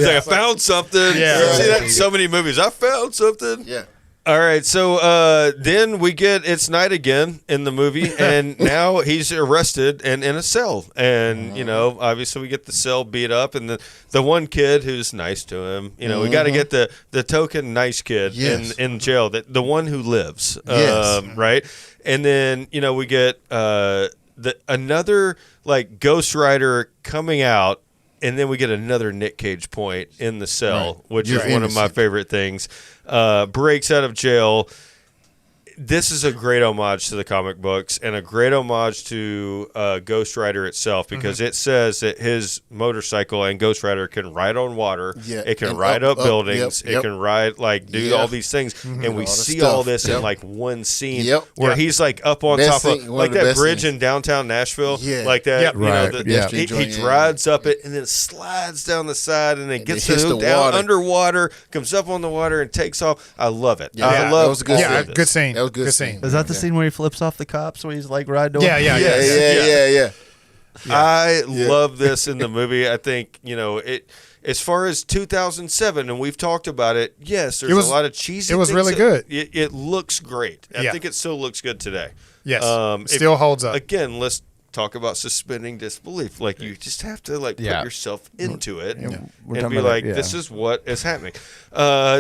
D: like, I found something.
A: Yeah.
D: You see that in so many movies. I found something.
E: Yeah.
D: All right, so then we get It's Night Again in the movie, and now he's arrested and in a cell. And, obviously we get the cell beat up, and the one kid who's nice to him, we got to get the token nice kid
E: Yes.
D: in jail, the one who lives,
E: Yes.
D: right? And then, we get another, like, Ghost Rider coming out, and then we get another Nick Cage point in the cell, which
E: You're
D: is one of my
E: innocent.
D: favorite things. Breaks out of jail. This is a great homage to the comic books and a great homage to Ghost Rider itself, because it says that his motorcycle and Ghost Rider can ride on water.
E: Yeah,
D: It can
E: and
D: ride up,
E: up,
D: buildings.
E: yep.
D: It can ride, do
E: Yeah.
D: all these things. And we
E: All the
D: see
E: stuff.
D: all this in
E: Yep.
D: like one scene
E: Yep.
D: where
A: Yeah.
D: he's like up on
E: Best
D: top
E: scene,
D: of
E: one
D: like
E: of the
D: that
E: best
D: bridge
E: scenes.
D: in downtown Nashville.
E: Yeah.
D: Like that.
A: Yep.
G: Right. Yeah.
D: He rides up it and then slides down the side and then gets
E: hits the
D: down
E: water.
D: underwater, comes up on the water and takes off. I love it.
E: Yeah,
D: I
E: that
D: love
E: was a good
D: all
A: yeah,
D: of this.
A: good scene.
E: That was a good
A: Good
E: scene.
F: Is that the scene where he flips off the cops when he's like riding away?
A: Yeah, yeah,
E: Yeah.
D: I love this in the movie. I think, it as far as 2007, and we've talked about it, yes, there's
A: It was-
D: a lot of cheesy
A: it was
D: things
A: really
D: that-
A: good.
D: It looks great. I
A: Yeah.
D: think it still looks good today.
A: Yes.
D: If-
A: Still holds up.
D: Again, let's talk about suspending disbelief. Like, you just have to put
F: Yeah.
D: yourself into it
G: we're
D: and
G: talking
D: be
G: about
D: like,
G: that, yeah.
D: this is what is happening.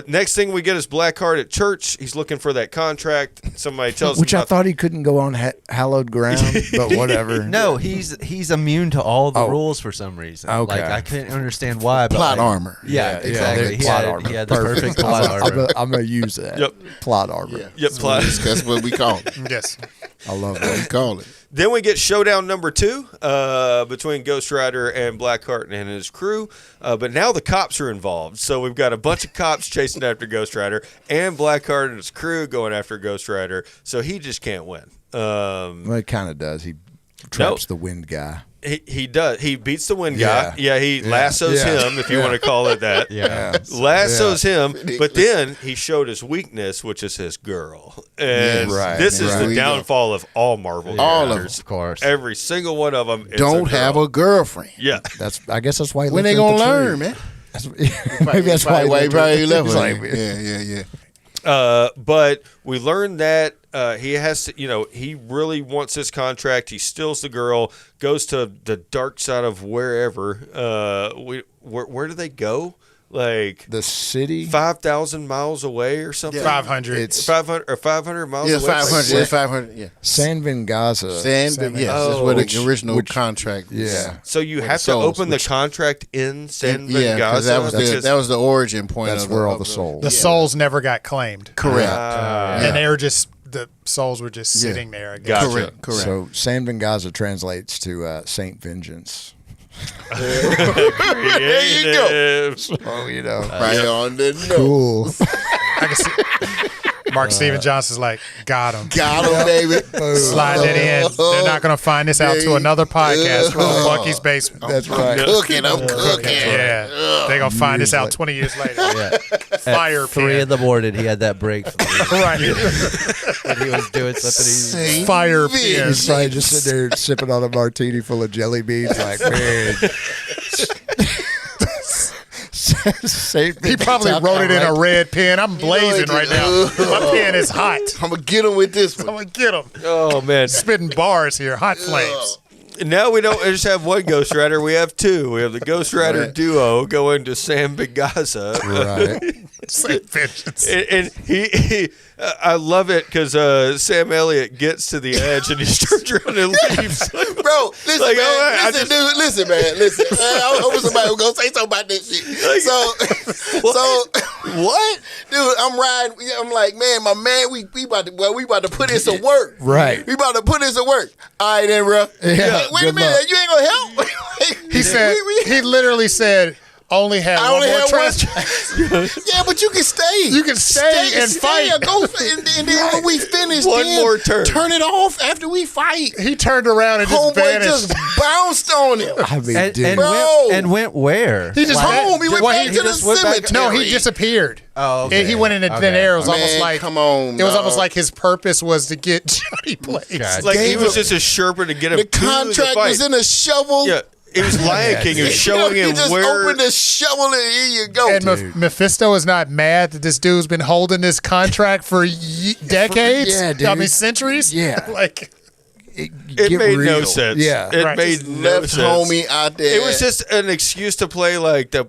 D: Next thing we get is Blackheart at church. He's looking for that contract. Somebody tells
G: Which
D: him
G: I
D: about
G: thought he couldn't go on hallowed ground, but whatever.
F: No, he's immune to all the
G: Oh.
F: rules for some reason.
G: Okay.
F: Like I couldn't understand why. But
E: Plot
F: like,
E: armor.
F: Yeah, exactly.
G: plot
F: He
G: armor.
F: had the perfect plot armor.
G: I'm gonna use that.
D: Yep.
G: Plot armor.
D: Yep, plot.
E: That's what we call it.
A: Yes.
G: I love
E: We
G: that.
E: call it.
D: Then we get showdown number 2 between Ghost Rider and Blackheart and his crew. But now the cops are involved. So we've got a bunch of cops chasing after Ghost Rider and Blackheart and his crew going after Ghost Rider. So he just can't win.
G: Well, it kind of does. He traps the wind guy.
D: He does. He beats the wind guy. Yeah, he lassos
G: Yeah.
D: him, if you want to call it that.
F: Yeah.
D: Lassos him, but then he showed his weakness, which is his girl. And
E: Yes.
G: Right.
D: this is
E: Right.
D: the downfall of all Marvel
E: All of
D: characters.
F: Of course.
D: Every single one of them.
E: Don't have a girlfriend.
D: Yeah.
G: I guess that's why. He
E: When
G: left
E: they
G: her at
E: gonna
G: the
E: learn,
G: tree.
E: man?
G: Maybe that's why
E: he probably left
G: He's
E: her.
G: like,
E: Yeah.
D: But we learned that he has to, he really wants his contract. He steals the girl, goes to the dark side of wherever. Where do they go? like
G: The city.
D: 5,000 miles away or something.
A: 500.
G: It's
D: 500 miles
E: Yeah,
D: away.
E: 500. It's 500. Yeah.
G: San Vengaza.
E: Yes, that's where
D: which-
E: the original contract.
G: Yeah.
D: So you
E: With
D: have
E: the
D: to
E: souls,
D: open the contract in San Vengaza.
E: Yeah, because that was the origin point.
G: That's
E: of
G: where all
E: of
G: the souls.
A: The souls never got claimed.
E: Correct.
A: And they were just, the souls were just sitting there. I guess.
D: Gotcha.
E: Correct.
G: So San Vengaza translates to Saint Vengeance.
D: There
E: you go.
G: Oh, you know.
E: Right on the nose.
G: Cool.
A: I can see Mark Steven Johnson's like, got him.
E: Got him, baby.
A: Slide it in. They're not going to find this out to another podcast called Bucky's Basement.
G: That's right.
E: I'm cooking.
A: Yeah. They're going to find this out 20 years later.
F: Yeah.
A: Fire
F: At 3
A: pin.
F: in the morning, he had that break
A: Right.
F: when he was doing something.
E: Saint
A: Fire
E: Vengeance.
A: pin.
G: He's probably just sitting there sipping on a martini full of jelly beans, like, man.
A: He probably wrote it in a red pen. I'm blazing right now. My pen is hot.
E: I'm gonna get him with this
A: I'm
E: one.
A: going to get him.
D: Oh man!
A: Spitting bars here. Hot flames.
D: Now we don't just have one Ghost Rider. We have two. We have the Ghost Rider
E: Right.
D: duo going to San Vengaza.
G: Right.
A: Saint Vengeance.
D: And he I love it because Sam Elliott gets to the edge and he turns around and leaves.
E: Bro, listen,
D: Like,
E: man.
D: all right, I
E: Listen,
D: just-
E: dude. Listen, man. Listen. I hope somebody was gonna say something about this shit. So,
D: What?
E: dude, I'm riding. I'm like, man, my man, we about to put in some work.
G: Right.
E: We about to put in some work. All right, then, bro.
G: Yeah,
E: Wait a
G: good
E: minute.
G: luck.
E: You ain't gonna help.
A: He said, he literally said, only had
E: I
A: one
E: only
A: more
E: had one.
A: trans-
E: Yeah, but you can stay.
A: You can stay and fight.
E: Go, and then when we finish,
D: One
E: then
D: more turn.
E: turn it off after we fight.
A: He turned around and just
E: Homeboy
A: vanished.
E: just bounced on him.
G: I mean,
F: And,
G: dude.
F: and,
E: Bro.
F: went where?
A: He just
E: Home. He went
A: well,
E: back
A: he
E: to the
F: just went back-
E: cemetery.
A: No, he disappeared.
F: Oh, okay.
A: He went into thin
F: Okay.
A: air. It was
E: Man,
A: almost like
E: come on,
A: It was
E: dog.
A: almost like his purpose was to get Johnny Blaze.
F: God.
D: Like he
E: Gave
D: was
E: him-
D: just a Sherpa to get him
E: The
D: to
E: contract
D: the fight.
E: was in a shovel.
D: Yeah, it was Lion King. He was showing
E: He
D: him
E: just
D: where.
E: opened the shovel and here you go.
A: And Mephisto is not mad that this dude's been holding this contract for decades.
G: Yeah, dude.
A: I mean centuries.
G: Yeah.
A: like
D: It
G: Get
D: made no
G: real.
D: sense.
G: Yeah.
D: It
A: Right.
D: made
E: Just
D: no
E: left
D: sense.
E: homie out there.
D: It was just an excuse to play like the.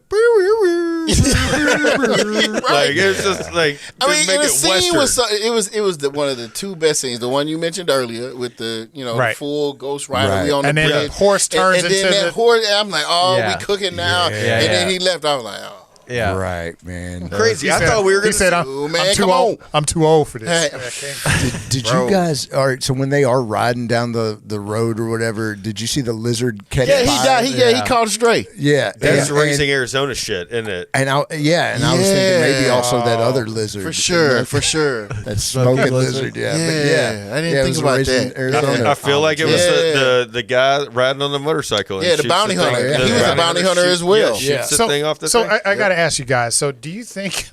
D: Like it was just like.
E: I mean,
D: make
E: and the
D: it
E: scene
D: Western.
E: was one of the two best scenes. The one you mentioned earlier with the
A: Right.
E: full Ghost Rider.
G: Right.
E: We on
A: And
E: the
A: then
E: bridge.
A: the horse turns
E: and then
A: into
E: that
A: the-
E: horse. And I'm like, oh,
F: Yeah.
E: we cooking now.
G: Yeah.
E: And then
F: Yeah.
E: he left. I was like, oh.
F: Yeah.
G: Right, man.
D: Crazy.
A: he
D: I
A: said,
D: thought we were
A: he
D: going to
A: said,
E: Oh, man,
A: I'm too
E: come
A: old.
E: on.
A: I'm too old for this.
E: Hey.
G: Did
E: Bro.
G: you guys? All right. So when they are riding down the road or whatever, did you see the lizard catch
E: Yeah, he
G: fire?
E: got. He caught it straight.
G: Yeah,
D: That's
G: and,
D: raising Arizona shit, isn't it?
G: And I was thinking maybe also that other lizard
E: For sure. For sure.
G: that smoking lizard. Yeah,
E: Yeah,
G: but yeah,
E: I didn't
G: yeah, it
E: think
G: was
E: about
G: raising
E: that.
G: Arizona.
D: I feel like it was
E: Yeah.
D: the guy riding on the motorcycle. and
E: Yeah, the
D: shoots
E: bounty
D: thing-
E: hunter.
G: Yeah.
E: He was a bounty hunter as well.
D: Yeah, shoots the thing off the thing.
A: I got to ask you guys. So do you think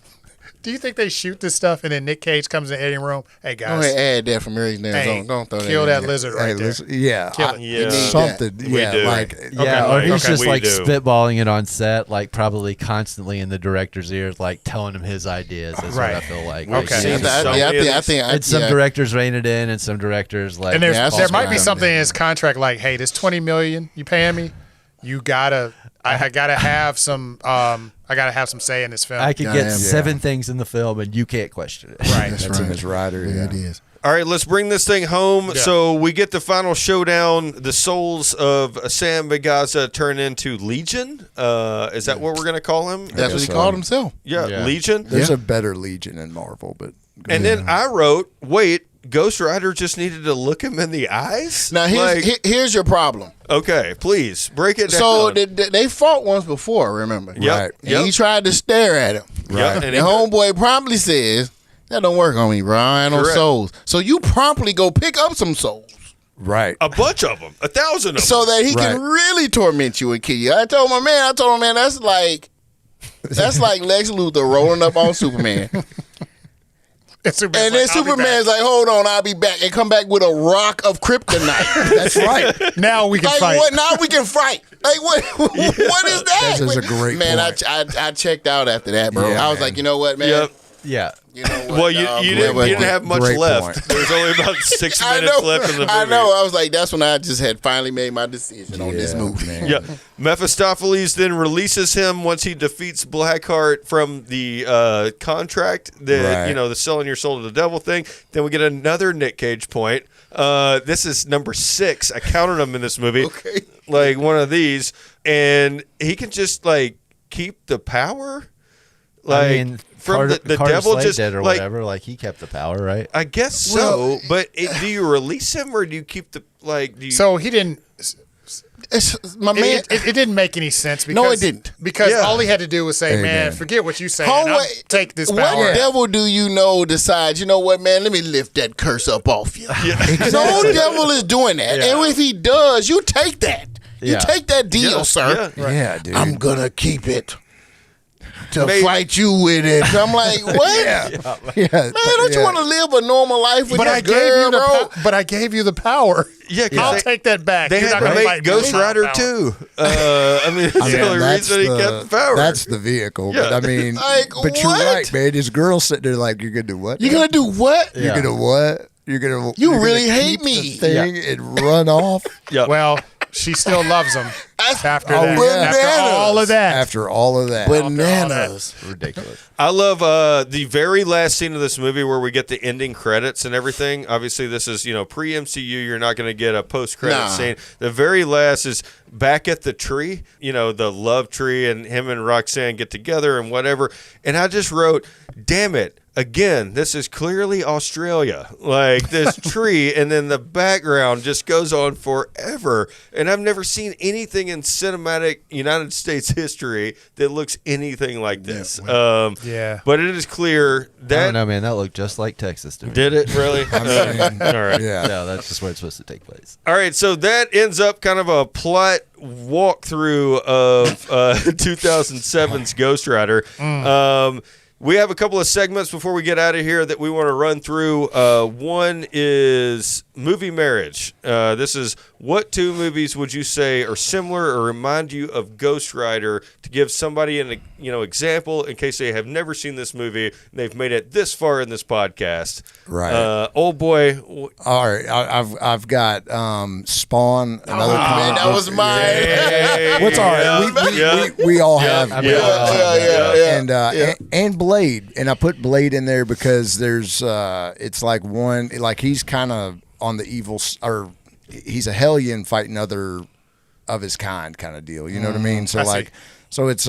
A: they shoot this stuff and then Nick Cage comes in the editing room? Hey
E: Go
A: guys,
E: add that from Arizona.
A: hey,
E: Don't throw that.
A: kill
E: in
A: that
E: there.
A: lizard right
G: Hey,
A: there.
G: listen, yeah,
A: Kill it.
D: Yeah.
G: something.
D: We
G: Yeah,
D: do.
G: like
F: Yeah, or
A: Okay,
F: he's
A: okay.
F: just
D: We
F: like
D: do.
F: spitballing it on set, like probably constantly in the director's ears, like telling him his ideas. Is
A: Right.
F: what I feel like.
A: Okay.
F: Like,
D: Seen
F: yeah,
D: that.
E: I think.
F: and some
E: yeah.
F: directors rein it in, and some directors like.
A: And there's,
E: Yeah,
A: there might be
E: that's
A: something in his contract like, hey, this $20 million you paying me, you gotta, I gotta have some, I gotta have some say in this film.
F: I could
E: Yeah,
F: get
E: yeah.
F: 7 things in the film, and you can't question it.
A: right.
G: that's in his rider.
E: Yeah,
G: Yeah.
E: it is.
D: All right, let's bring this thing home.
A: Yeah.
D: So we get the final showdown. The souls of Sam Vengaza turn into Legion. Is that what we're going to call him?
E: That's what
G: guess
E: he
G: so.
E: called himself.
D: Yeah,
F: Yeah.
D: Legion.
G: There's a better Legion in Marvel, but
D: And then I wrote, wait, Ghost Rider just needed to look him in the eyes?
E: Now here's your problem.
D: Okay, please, break it down.
E: So they fought once before. Remember?
D: Yep,
G: Right.
E: And
D: yep,
E: he tried to stare at him.
D: yep,
E: And
D: and
E: the homeboy promptly says, "That don't work on me, bro. I ain't no
D: Correct.
E: souls." So you promptly go pick up some souls
G: right.
D: a bunch of them, 1,000 of them.
E: so that he can
G: Right.
E: really torment you and kill you. I told him, man, that's like Lex Luthor rolling up on Superman.
A: And, Superman's
E: And then
A: like, "I'll be
E: Superman's like, "Hold on, I'll be back," and come back with a rock of kryptonite.
G: That's right.
A: back. Now we can
E: Like
A: fight.
E: what? Now we can fight. Like what? What is that?
G: That is a great
E: man.
G: point.
E: I checked out after that, bro.
G: Yeah,
E: I was
G: man.
E: like, you know what, man?
D: Yep.
F: Yeah.
E: You know what?
D: Well, you didn't have much
G: Great
D: left.
G: point.
D: There was only about 6
E: I
D: minutes
E: know.
D: left in the movie.
E: I know. I was like, that's when I just had finally made my decision on this movie.
G: man.
D: Yeah, Mephistopheles then releases him once he defeats Blackheart from the contract that
G: Right.
D: the selling your soul to the devil thing. Then we get another Nick Cage point. This is number 6. I counted them in this movie.
E: Okay.
D: Like one of these, and he can just like keep the power. Like
F: I mean,
D: from the
F: Carter
D: devil,
F: Slade
D: just
F: did or
D: like
F: whatever. Like he kept the power, right?
D: I guess so. But do you release him or do you keep the like? Do you,
A: So he didn't.
E: It's, my man.
A: It didn't make any sense. Because,
E: No, it didn't.
A: Because
D: Yeah.
A: all he had to do was say,
G: Amen.
A: "Man, forget what you say.
E: Home-
A: I'll take this
E: what
A: power."
E: devil do you know decides, you know what, man, let me lift that curse up off you? No devil is doing that.
D: Yeah.
E: And if he does, you take that. You
F: Yeah.
E: take that deal,
D: Yeah,
E: sir.
D: yeah.
G: Yeah, dude.
E: I'm going to keep it to
D: Maybe-
E: fight you with it. I'm like, what?
G: yeah.
E: Man, don't you want to live a normal life with
A: But
E: this
A: I gave
E: girl,
A: you the
E: bro?
A: but I gave you the power.
D: Yeah, 'cause
A: I'll
D: they-
A: take that back.
D: They
A: You're
D: had
A: not
D: to
A: gonna
D: make
A: fight me
D: Ghost
A: with my
D: Rider
A: power.
D: too. I mean, that's the only reason he kept the power.
G: That's the vehicle. But
D: Yeah.
G: I mean,
E: Like,
G: but you're
E: what?
G: right, man. This girl sitting there like, you're gonna do what?
E: You going to do what?
G: You're gonna what? You're gonna.
E: You
G: you're
E: really
G: gonna
E: hate
G: keep
E: me.
G: the thing and run off
D: Yeah.
A: Well, she still loves him after
G: Oh,
A: that.
G: yeah.
A: After all of that.
G: after all of that.
E: Bananas.
F: Ridiculous.
D: I love the very last scene of this movie where we get the ending credits and everything. Obviously, this is pre-MCU. You're not going to get a post-credit
E: Nah.
D: scene. The very last is back at the tree. The love tree, and him and Roxanne get together and whatever. And I just wrote, "Damn it." Again, this is clearly Australia. Like this tree, and then the background just goes on forever. And I've never seen anything in cinematic United States history that looks anything like this.
A: Yeah.
D: But it is clear
F: I
D: that
F: don't know, man. That looked just like Texas to me.
D: did it really. All right.
G: Yeah.
F: Yeah, that's just where it's supposed to take place.
D: All right, so that ends up kind of a plot walkthrough of 2007's Ghost Rider. We have a couple of segments before we get out of here that we want to run through. One is movie marriage. This is what 2 movies would you say are similar or remind you of Ghost Rider, to give somebody an example in case they have never seen this movie and they've made it this far in this podcast.
G: Right.
D: Old boy.
G: All right, I've got Spawn. Another
E: Man, that was mine.
D: Hey,
G: What's all right?
D: yeah.
G: We all have.
F: I mean,
E: Yeah.
G: And Blade, and I put Blade in there because there's it's like one, like he's kind of on the evil or he's a hellion fighting other of his kind of deal. You know what I mean? So
A: I see.
G: so it's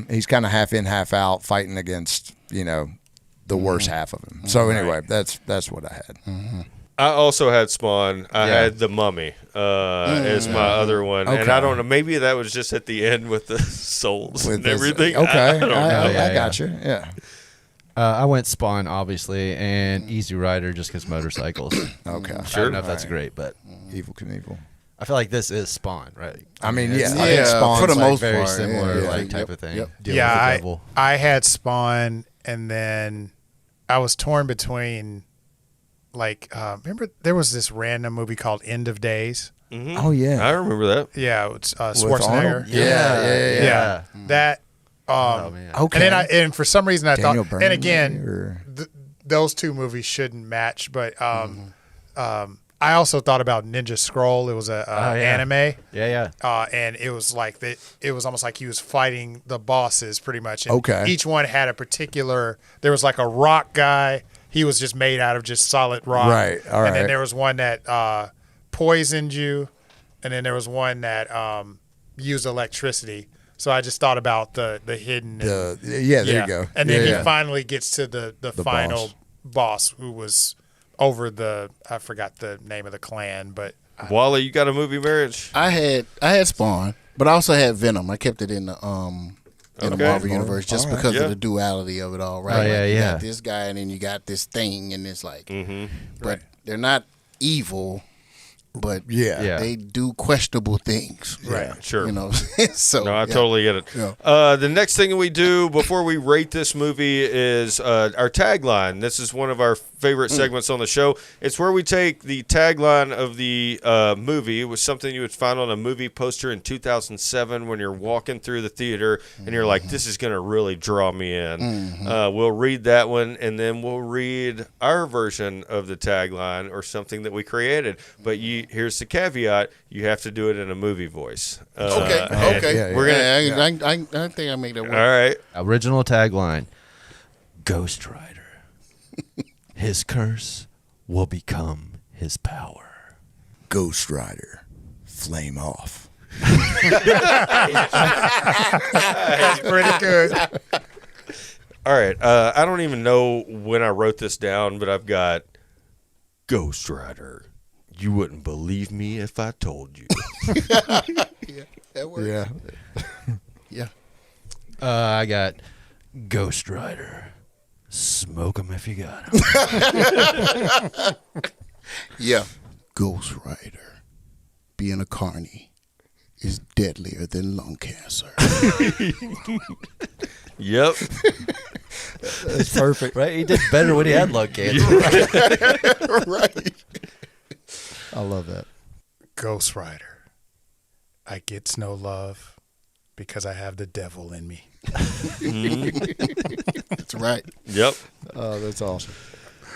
G: he's kind of half in, half out fighting against the worst half of him. So anyway, that's what I had.
D: I also had Spawn. I
F: Yeah.
D: had The Mummy as my other one. And
G: Okay.
D: I don't know. Maybe that was just at the end with the souls
G: With
D: and
G: this-
D: everything.
G: Okay,
D: I don't know.
G: I got you. Yeah.
F: I went Spawn, obviously, and Easy Rider just because motorcycles.
G: Okay.
F: I don't know if that's great, but
G: Evil Knievel.
F: I feel like this is Spawn, right?
G: I mean,
F: it's
G: yeah, I think Spawn's
E: for the
G: like
E: most
F: very
E: part,
F: similar,
E: yeah.
F: like type
E: Yep,
F: of thing.
E: yep.
F: Deal
A: Yeah,
F: with the
A: I,
F: devil.
A: I had Spawn, and then I was torn between, remember there was this random movie called End of Days?
G: Oh yeah.
D: I remember that.
A: Yeah, it's
G: Arnold?
A: Schwarzenegger.
G: Yeah.
A: That.
F: Oh man.
G: Okay.
A: And then and for some reason I
G: Daniel
A: thought,
G: Byrne,
A: and again,
G: maybe, or-
A: those 2 movies shouldn't match, but I also thought about Ninja Scroll. It was a anime.
F: Yeah.
A: And it was like it was almost like he was fighting the bosses pretty much. And
G: Okay.
A: each one had a particular. There was like a rock guy. He was just made out of just solid rock.
G: Right, all
A: And then
G: right.
A: there was one that poisoned you, and then there was one that used electricity. So I just thought about the hidden.
G: Yeah, there you go.
A: And then
G: Yeah.
A: he finally gets to the final boss, who was over I forgot the name of the clan, but
D: Wally, you got a movie marriage?
E: I had Spawn, but I also had Venom. I kept it in the
D: Okay.
E: Marvel universe just
G: All right.
E: because
D: Yeah.
E: of the duality of it all, right?
F: Oh, yeah,
E: you
F: yeah.
E: got this guy, and then you got this thing, and it's like, but they're not evil but
G: Yeah.
E: they do questionable things.
D: Right. Sure.
E: You know, so
D: No, I totally get it.
E: Yeah.
D: The next thing we do before we rate this movie is our tagline. This is one of our favorite segments on the show. It's where we take the tagline of the movie. It was something you would find on a movie poster in 2007 when you're walking through the theater and you're like, this is going to really draw me in. We'll read that one, and then we'll read our version of the tagline or something that we created. But here's the caveat. You have to do it in a movie voice.
E: Okay.
G: yeah,
D: We're gonna.
E: I think I made that work.
D: All right.
F: Original tagline: Ghost Rider. His curse will become his power.
G: Ghost Rider, flame off.
A: That's pretty good.
D: All right. I don't even know when I wrote this down, but I've got Ghost Rider. You wouldn't believe me if I told you.
E: That works.
G: Yeah.
E: Yeah.
F: I got Ghost Rider. Smoke 'em if you got 'em.
E: Yeah. Ghost Rider, being a carny, is deadlier than lung cancer.
D: Yep.
G: That's perfect.
F: Right? He did better when he had lung cancer.
E: Right.
G: I love that.
A: Ghost Rider. I gets no love because I have the devil in me.
E: That's right.
D: Yep.
G: Oh, that's awesome.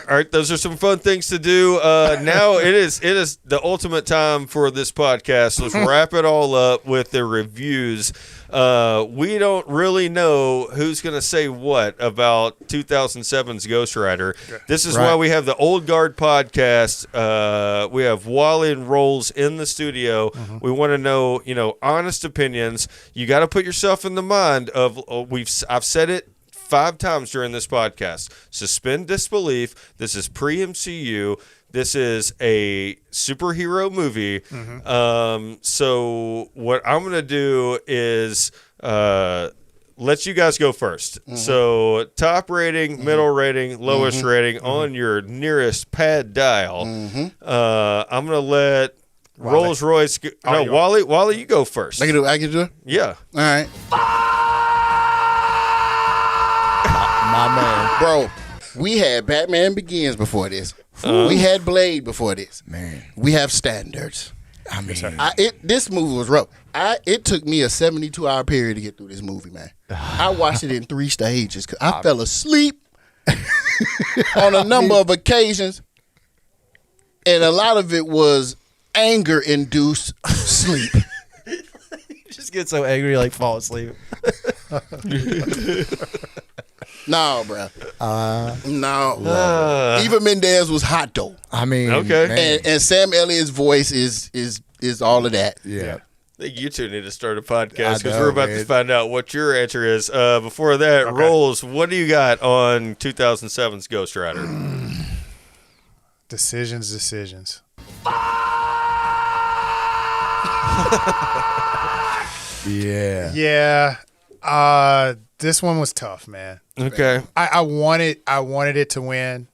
D: All right, those are some fun things to do. Now it is the ultimate time for this podcast. Let's wrap it all up with the reviews. We don't really know who's going to say what about 2007's Ghost Rider. This is why we have the Old Guard podcast. We have Wally and Rolls in the studio. We want to know, honest opinions. You got to put yourself in the mind of I've said it 5 times during this podcast. Suspend disbelief. This is pre-MCU. This is a superhero movie. So what I'm going to do is let you guys go first. So top rating, middle rating, lowest rating on your nearest pad dial. I'm going to let Rolls Royce go. No, Wally, you go first.
E: I can do it?
D: Yeah.
E: All right.
G: My man.
E: Bro, we had Batman Begins before this. We had Blade before this.
G: Man.
E: We have standards.
G: I mean,
E: This movie was rough. It took me a 72-hour period to get through this movie, man. I watched it in 3 stages because I fell asleep on a number of occasions, and a lot of it was anger-induced sleep.
F: Just get so angry, like fall asleep.
E: No, bro. No. Eva Mendes was hot though.
G: I mean,
D: Okay.
G: man.
E: And Sam Elliott's voice is all of that.
G: Yeah.
D: I think you two need to start a podcast
G: I
D: because
G: know,
D: we're about to
G: man.
D: find out what your answer is. Before that, Rolls, what do you got on 2007's Ghost Rider?
A: Decisions.
G: Yeah.
A: Yeah. This one was tough, man.
D: Okay.
A: I wanted it to win.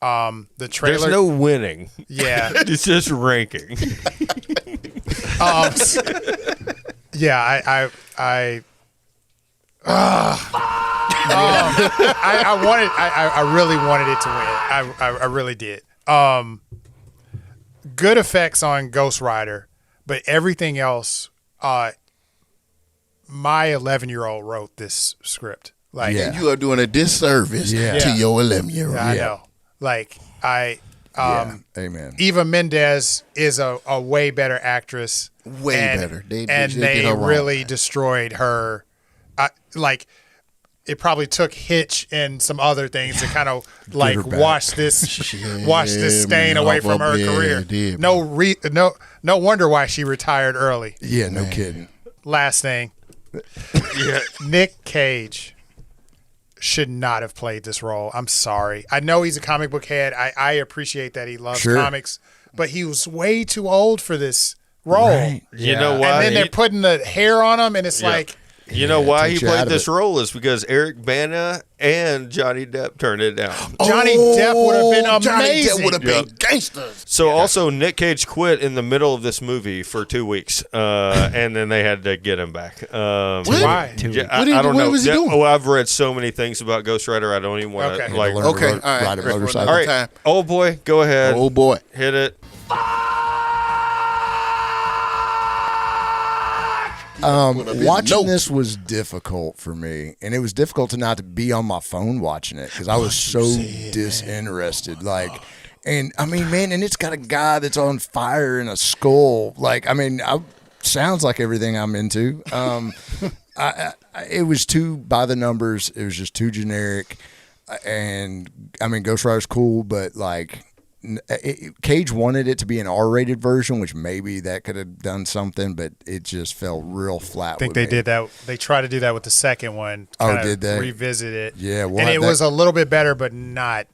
A: The trailer.
D: There's no winning.
A: Yeah.
D: It's just ranking.
A: Yeah. I really wanted it to win. I really did. Good effects on Ghost Rider, but everything else. My 11-year-old wrote this script. Like,
G: Yeah.
E: And you are doing a disservice
G: Yeah.
E: to your 11-year-old.
A: I know. Like,
G: Amen.
A: Eva Mendes is a way better actress.
E: Way better. They did
A: They
E: her wrong,
A: really
E: man.
A: destroyed her. It probably took Hitch and some other things to kind of like
G: her back.
A: wash this stain
E: man,
A: away
E: off
A: from
E: up
A: her
E: there,
A: career.
E: it did,
A: No wonder why she retired early.
G: Yeah, no kidding.
A: Last thing,
D: Yeah.
A: Nick Cage should not have played this role. I'm sorry. I know he's a comic book head. I appreciate that he loves
G: Sure.
A: comics, but he was way too old for this role.
G: Right.
D: You know why?
A: And then they're putting the hair on him, and it's
D: Yeah.
A: like,
D: You know why he
G: takes you out
D: played
G: of
D: this
G: it.
D: role is because Eric Bana and Johnny Depp turned it down.
A: Johnny Depp would have been amazing.
E: Johnny Depp would have been gangsters.
D: So also Nick Cage quit in the middle of this movie for 2 weeks, and then they had to get him back.
A: Why?
D: I don't know.
E: was he doing?
D: Oh, I've read so many things about Ghost Rider. I don't even want to
A: Okay.
D: like.
G: Learn
E: Okay,
G: to
E: all right.
G: ride a motorcycle.
D: All right,
E: Time.
D: old boy, go ahead.
E: Oh boy.
D: Hit it.
G: Watching
E: No.
G: this was difficult for me, and it was difficult to not to be on my phone watching it because I was so disinterested. Like, and I mean, man, and it's got a guy that's on fire in a skull. Like, I mean, sounds like everything I'm into. It was too by the numbers. It was just too generic, and I mean, Ghost Rider's cool, but like. Cage wanted it to be an R-rated version, which maybe that could have done something, but it just fell real flat.
A: I think
G: with
A: they
G: me.
A: did that. They tried to do that with the second one.
G: Oh,
A: kinda
G: did they?
A: revisit it?
G: Yeah, well,
A: and it
G: that-
A: was a little bit better, but not.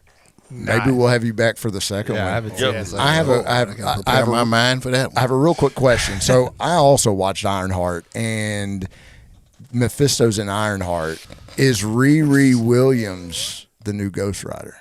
G: Maybe we'll have you back for the second
F: Yeah, I
G: one.
F: haven't seen
D: Yep.
F: it.
G: I have a, I
E: I
G: have,
E: gotta
G: I
E: prepare
G: have
E: my
G: a,
E: mind for that
G: I
E: one.
G: have a real quick question. So I also watched Ironheart, and Mephisto's in Ironheart. Is Riri Williams the new Ghost Rider?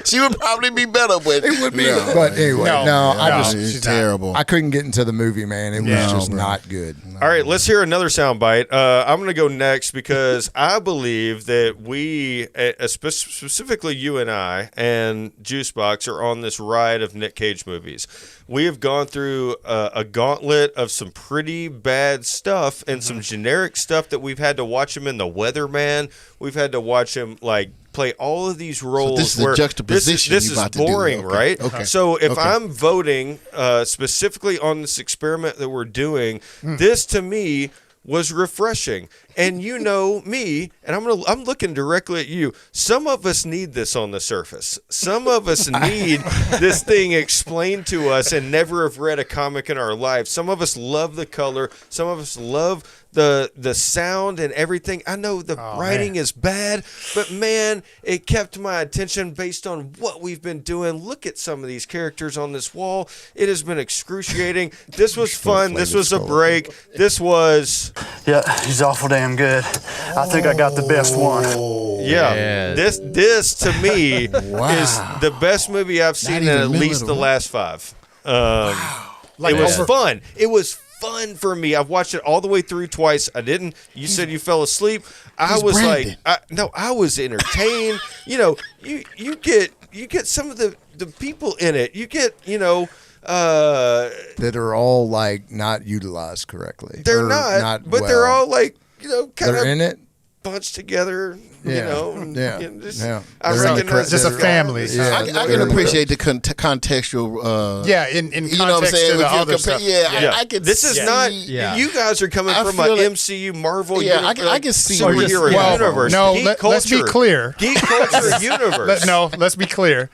E: She would probably be better, but it would be.
G: But anyway, no, I just
E: It's terrible.
G: I couldn't get into the movie, man. It was just not good.
D: All right, let's hear another soundbite. I'm going to go next because I believe that we, specifically you and I and Juicebox, are on this ride of Nick Cage movies. We have gone through a gauntlet of some pretty bad stuff and some generic stuff that we've had to watch him in The Weatherman. We've had to watch him like play all of these roles.
E: this is the
D: where
E: juxtaposition
D: This
E: you
D: is
E: about to do.
D: boring,
E: Okay,
D: right?
E: okay,
D: So if
E: okay.
D: I'm voting specifically on this experiment that we're doing, this to me was refreshing. And you know me, and I'm looking directly at you. Some of us need this on the surface. Some of us need this thing explained to us and never have read a comic in our life. Some of us love the color. Some of us love the sound and everything. I know the writing is bad, but man, it kept my attention based on what we've been doing. Look at some of these characters on this wall. It has been excruciating. This was fun. This was a break. This was
H: Yeah, he's awful damn good. I think I got the best one.
D: yeah.
F: Yes.
D: This to me is the best movie I've seen in
E: even
D: at
E: middle
D: least
E: of
D: the
E: the
D: last 5.
A: Like
D: It was
A: over-
D: fun. It was fun for me. I've watched it all the way through twice. I didn't. You said you fell asleep. I
E: he's
D: was
E: Brandon.
D: I was entertained. You know, you get some of the people in it. You get,
G: That are all like not utilized correctly.
D: they're
G: Or
D: not, but they're
G: well.
D: all like, kind
G: They're in
D: of
G: it.
D: bunched together. You
G: Yeah.
D: know, and,
G: Yeah.
D: just,
G: Yeah.
D: I
G: They're in the
D: recognize
A: just a
D: this guy.
A: family.
G: Yeah.
E: I can appreciate the contextual.
A: Yeah, in context
E: you know what I'm saying?
A: to the
E: If you're
A: other
E: compa-
A: stuff.
E: Yeah, I can.
D: This is
E: see,
D: not.
F: Yeah.
D: You guys are coming
E: I
D: from a
E: feel it.
D: MCU Marvel.
E: Yeah, I can see where you're-
D: superhero
A: Well,
D: universe.
A: no,
D: geek
A: let's be
D: culture.
A: clear.
D: Geek culture universe.
A: Let's be clear.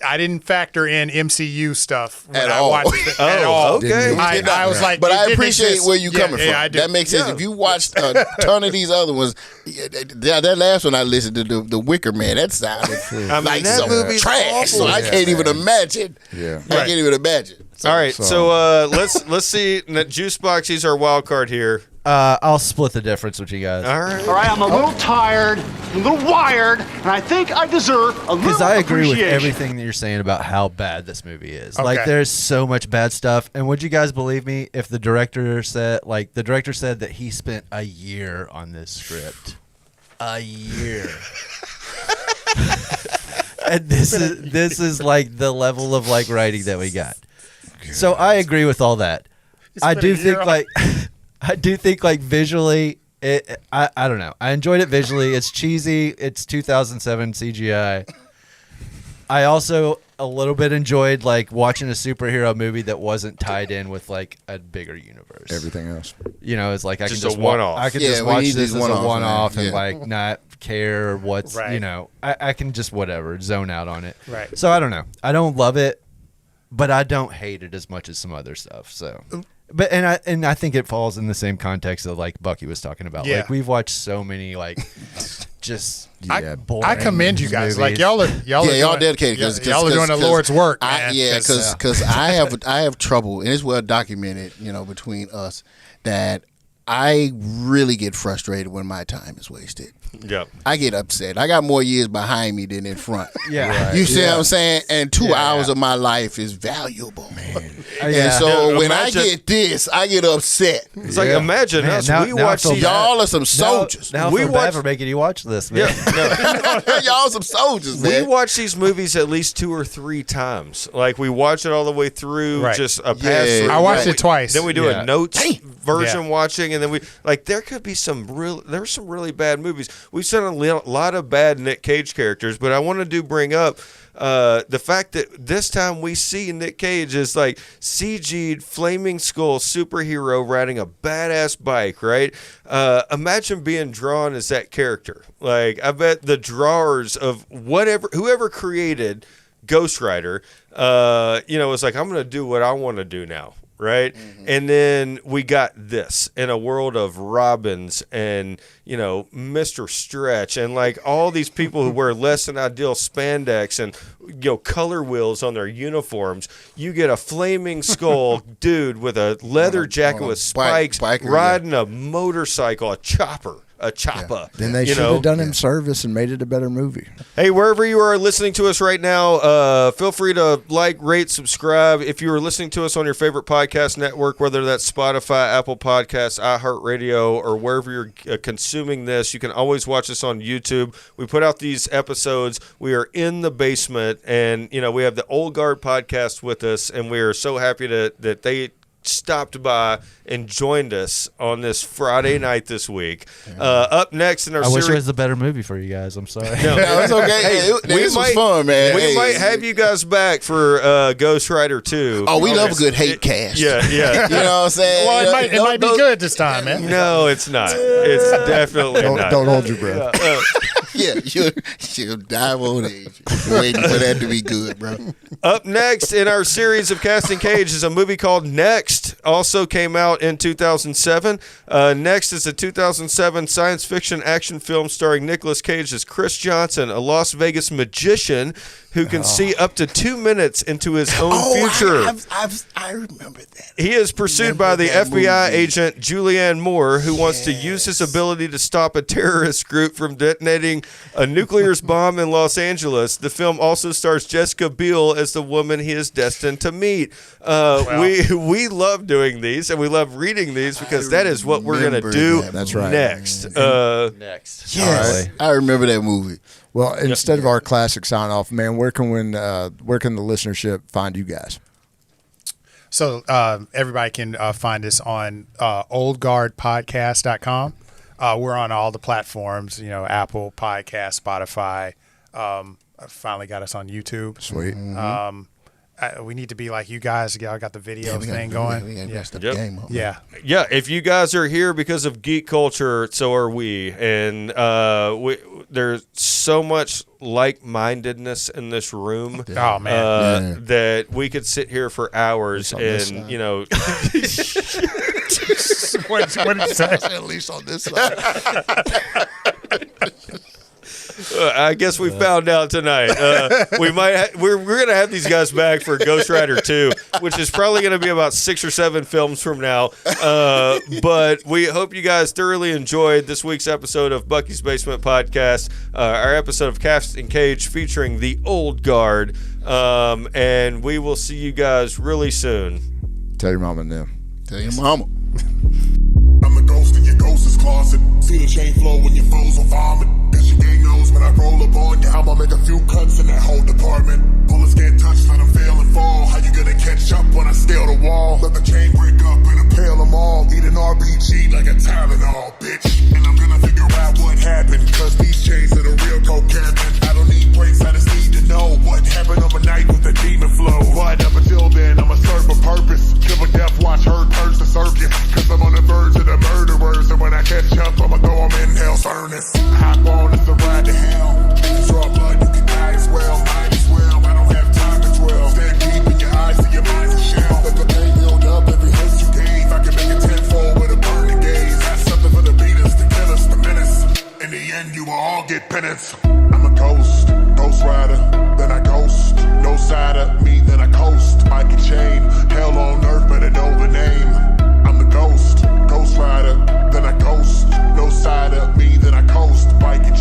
A: I didn't factor in MCU stuff when
E: At
A: I
E: all.
A: watched it at
D: Oh,
A: all.
D: okay.
A: I was like,
E: but
A: it
E: I
A: didn't
E: appreciate
A: exist.
E: where you're coming from.
A: Yeah, I do.
E: That makes sense.
D: Yeah.
E: If you watched a ton of these other ones, that last one I listened to, the Wicker Man, that sounded like
D: that
E: some
D: movie's
E: trash. So
D: awful.
E: I can't even imagine.
G: Yeah.
E: I can't even imagine.
D: All right, so let's see. Juicebox, he's our wild card here.
F: I'll split the difference with you guys.
D: All right.
H: All right, I'm a little tired, a little wired, and I think I deserve a little
F: Because I agree with
H: appreciation.
F: everything that you're saying about how bad this movie is.
A: Okay.
F: Like, there's so much bad stuff. And would you guys believe me if the director said that he spent a year on this script? A year. And this is like the level of like writing that we got. So I agree with all that. I
A: spent
F: do
A: a
F: think
A: year on-
F: like I do think like visually I don't know. I enjoyed it visually. It's cheesy. It's 2007 CGI. I also a little bit enjoyed like watching a superhero movie that wasn't tied in with like a bigger universe.
G: Everything else.
F: You know, it's like I
D: Just
F: can just
D: a one-off.
F: I can
E: Yeah,
F: just
E: we
F: watch
E: need
F: this
E: these
F: as a
E: one-offs,
F: one-off
E: man.
F: and
E: Yeah.
F: like not care what's
A: Right.
F: you know. I can just whatever zone out on it.
A: Right.
F: So I don't know. I don't love it, but I don't hate it as much as some other stuff. So. But and I think it falls in the same context of like Bucky was talking about.
A: Yeah.
F: Like we've watched so many like just
G: Yeah.
A: I commend you guys.
F: movies.
A: Like y'all are
E: dedicated.
A: Y'all are doing the Lord's work, man.
E: Because I have trouble, and it's well documented, between us, that I really get frustrated when my time is wasted.
D: Yeah.
E: I get upset. I got more years behind me than in front.
F: Yeah.
E: You see what I'm saying? And 2 hours of my life is valuable. And so when I get this, I get upset.
D: It's like, imagine
F: Man,
D: us.
F: now-
D: we
F: now I
D: watch
F: feel
D: these.
F: bad.
E: Y'all are some soldiers.
F: Now I
D: We
F: feel
D: watch-
F: bad for making you watch this, man.
E: Y'all some soldiers,
D: We
E: man.
D: watch these movies at least 2 or 3 times. Like we watch it all the way through,
A: Right.
D: just a pass
E: Yeah.
D: through.
A: I watched
D: Then
A: it twice.
D: Then we do
F: Yeah.
D: a notes version
A: Yeah.
D: watching, and then we there could be there's some really bad movies. We've seen a lot of bad Nick Cage characters, but I want to bring up the fact that this time we see Nick Cage as like CG'd flaming skull superhero riding a badass bike, right? Imagine being drawn as that character. Like, I bet the drawers of whoever created Ghost Rider, was like, I'm going to do what I want to do now. Right. And then we got this in a world of Robins and, Mr. Stretch and like all these people who wear less than ideal spandex and, color wheels on their uniforms. You get a flaming skull dude with a leather jacket with spikes
E: biker,
D: riding a motorcycle, a chopper.
G: Then they should have done him service and made it a better movie.
D: Hey, wherever you are listening to us right now, feel free to like, rate, subscribe. If you are listening to us on your favorite podcast network, whether that's Spotify, Apple Podcasts, iHeartRadio, or wherever you're consuming this, you can always watch us on YouTube. We put out these episodes. We are in the basement, and we have the Old Guard podcast with us, and we are so happy that they stopped by and joined us on this Friday night this week. Up next in our
F: I
D: series,
F: wish it was a better movie for you guys. I'm sorry.
D: No,
E: No, it's okay. This was fun, man.
D: We
E: Hey.
D: might have you guys back for Ghost Rider 2.
E: Oh, we love a good hate cast.
D: Yeah.
E: You know what I'm saying?
A: Well, it might be good this time, man.
D: No, it's not. It's definitely not.
G: Don't hold your breath.
E: Yeah, you'll die of old age. Waiting for that to be good, bro.
D: Up next in our series of Casting Cage is a movie called Next. Also came out in 2007. Next is a 2007 science fiction action film starring Nicolas Cage as Chris Johnson, a Las Vegas magician who can see up to 2 minutes into his own future.
E: I remember that.
D: He is pursued by the FBI agent Julianne Moore, who wants to use his ability to stop a terrorist group from detonating a nuclear bomb in Los Angeles. The film also stars Jessica Biel as the woman he is destined to meet. We love doing these, and we love reading these because that is what we're going to do
G: That's right.
D: next.
F: Next.
E: Yes, I remember that movie.
G: Well, instead of our classic sign off, man, where can the listenership find you guys?
A: So everybody can find us on oldguardpodcast.com. We're on all the platforms, Apple Podcast, Spotify. I finally got us on YouTube.
G: Sweet.
A: We need to be like you guys. Y'all got the video thing going.
E: We gotta step
D: Yep.
E: the game up.
A: Yeah.
D: Yeah, if you guys are here because of geek culture, so are we. And there's so much like-mindedness in this room.
A: Oh, man.
D: That we could sit here for hours and,
A: What did you say?
E: At least on this side.
D: I guess we found out tonight. We're gonna have these guys back for Ghost Rider 2, which is probably gonna be about 6 or 7 films from now. But we hope you guys thoroughly enjoyed this week's episode of Bucky's Basement Podcast, our episode of Casting Cage featuring the Old Guard, and we will see you guys really soon.
G: Tell your mama and them.
E: Tell your mama.
I: I'm a ghost in your ghost's closet. See the chain flow when your foes will vomit. Cause your gang knows when I roll up on you, I'ma make a few cuts in that whole department. Bullets can't touch, let them fail and fall. How you gonna catch up when I scale the wall? Let the chain break up and impale them all. Eat an RBG like a Tylenol, bitch. And I'm gonna figure out what happened. Cause these chains are the real cocaine. I don't need breaks, I just need to know what happened overnight with the demon flow. But up until then, I'ma serve a purpose. Kill a death watch, herd purge the circuit. Cause I'm on the verge of the murderers. And when I catch up, I'ma throw them in hell's furnace. Hop on, it's a ride to hell. If you draw blood, you can die as well. Might as well, I don't have time to dwell. Stand deep in your eyes till your mind's a shell. Let the pain build up every hurt you gave. I can make it tenfold with a burning gaze. That's something for the beaters, the killers, the menace. In the end, you will all get penance. I'm a ghost, ghost rider, then I ghost. No side of me, then I coast. Mike and chain, hell on earth, better know the name. I'm the ghost, ghost rider, then I ghost. No side of me, then I coast. Mike and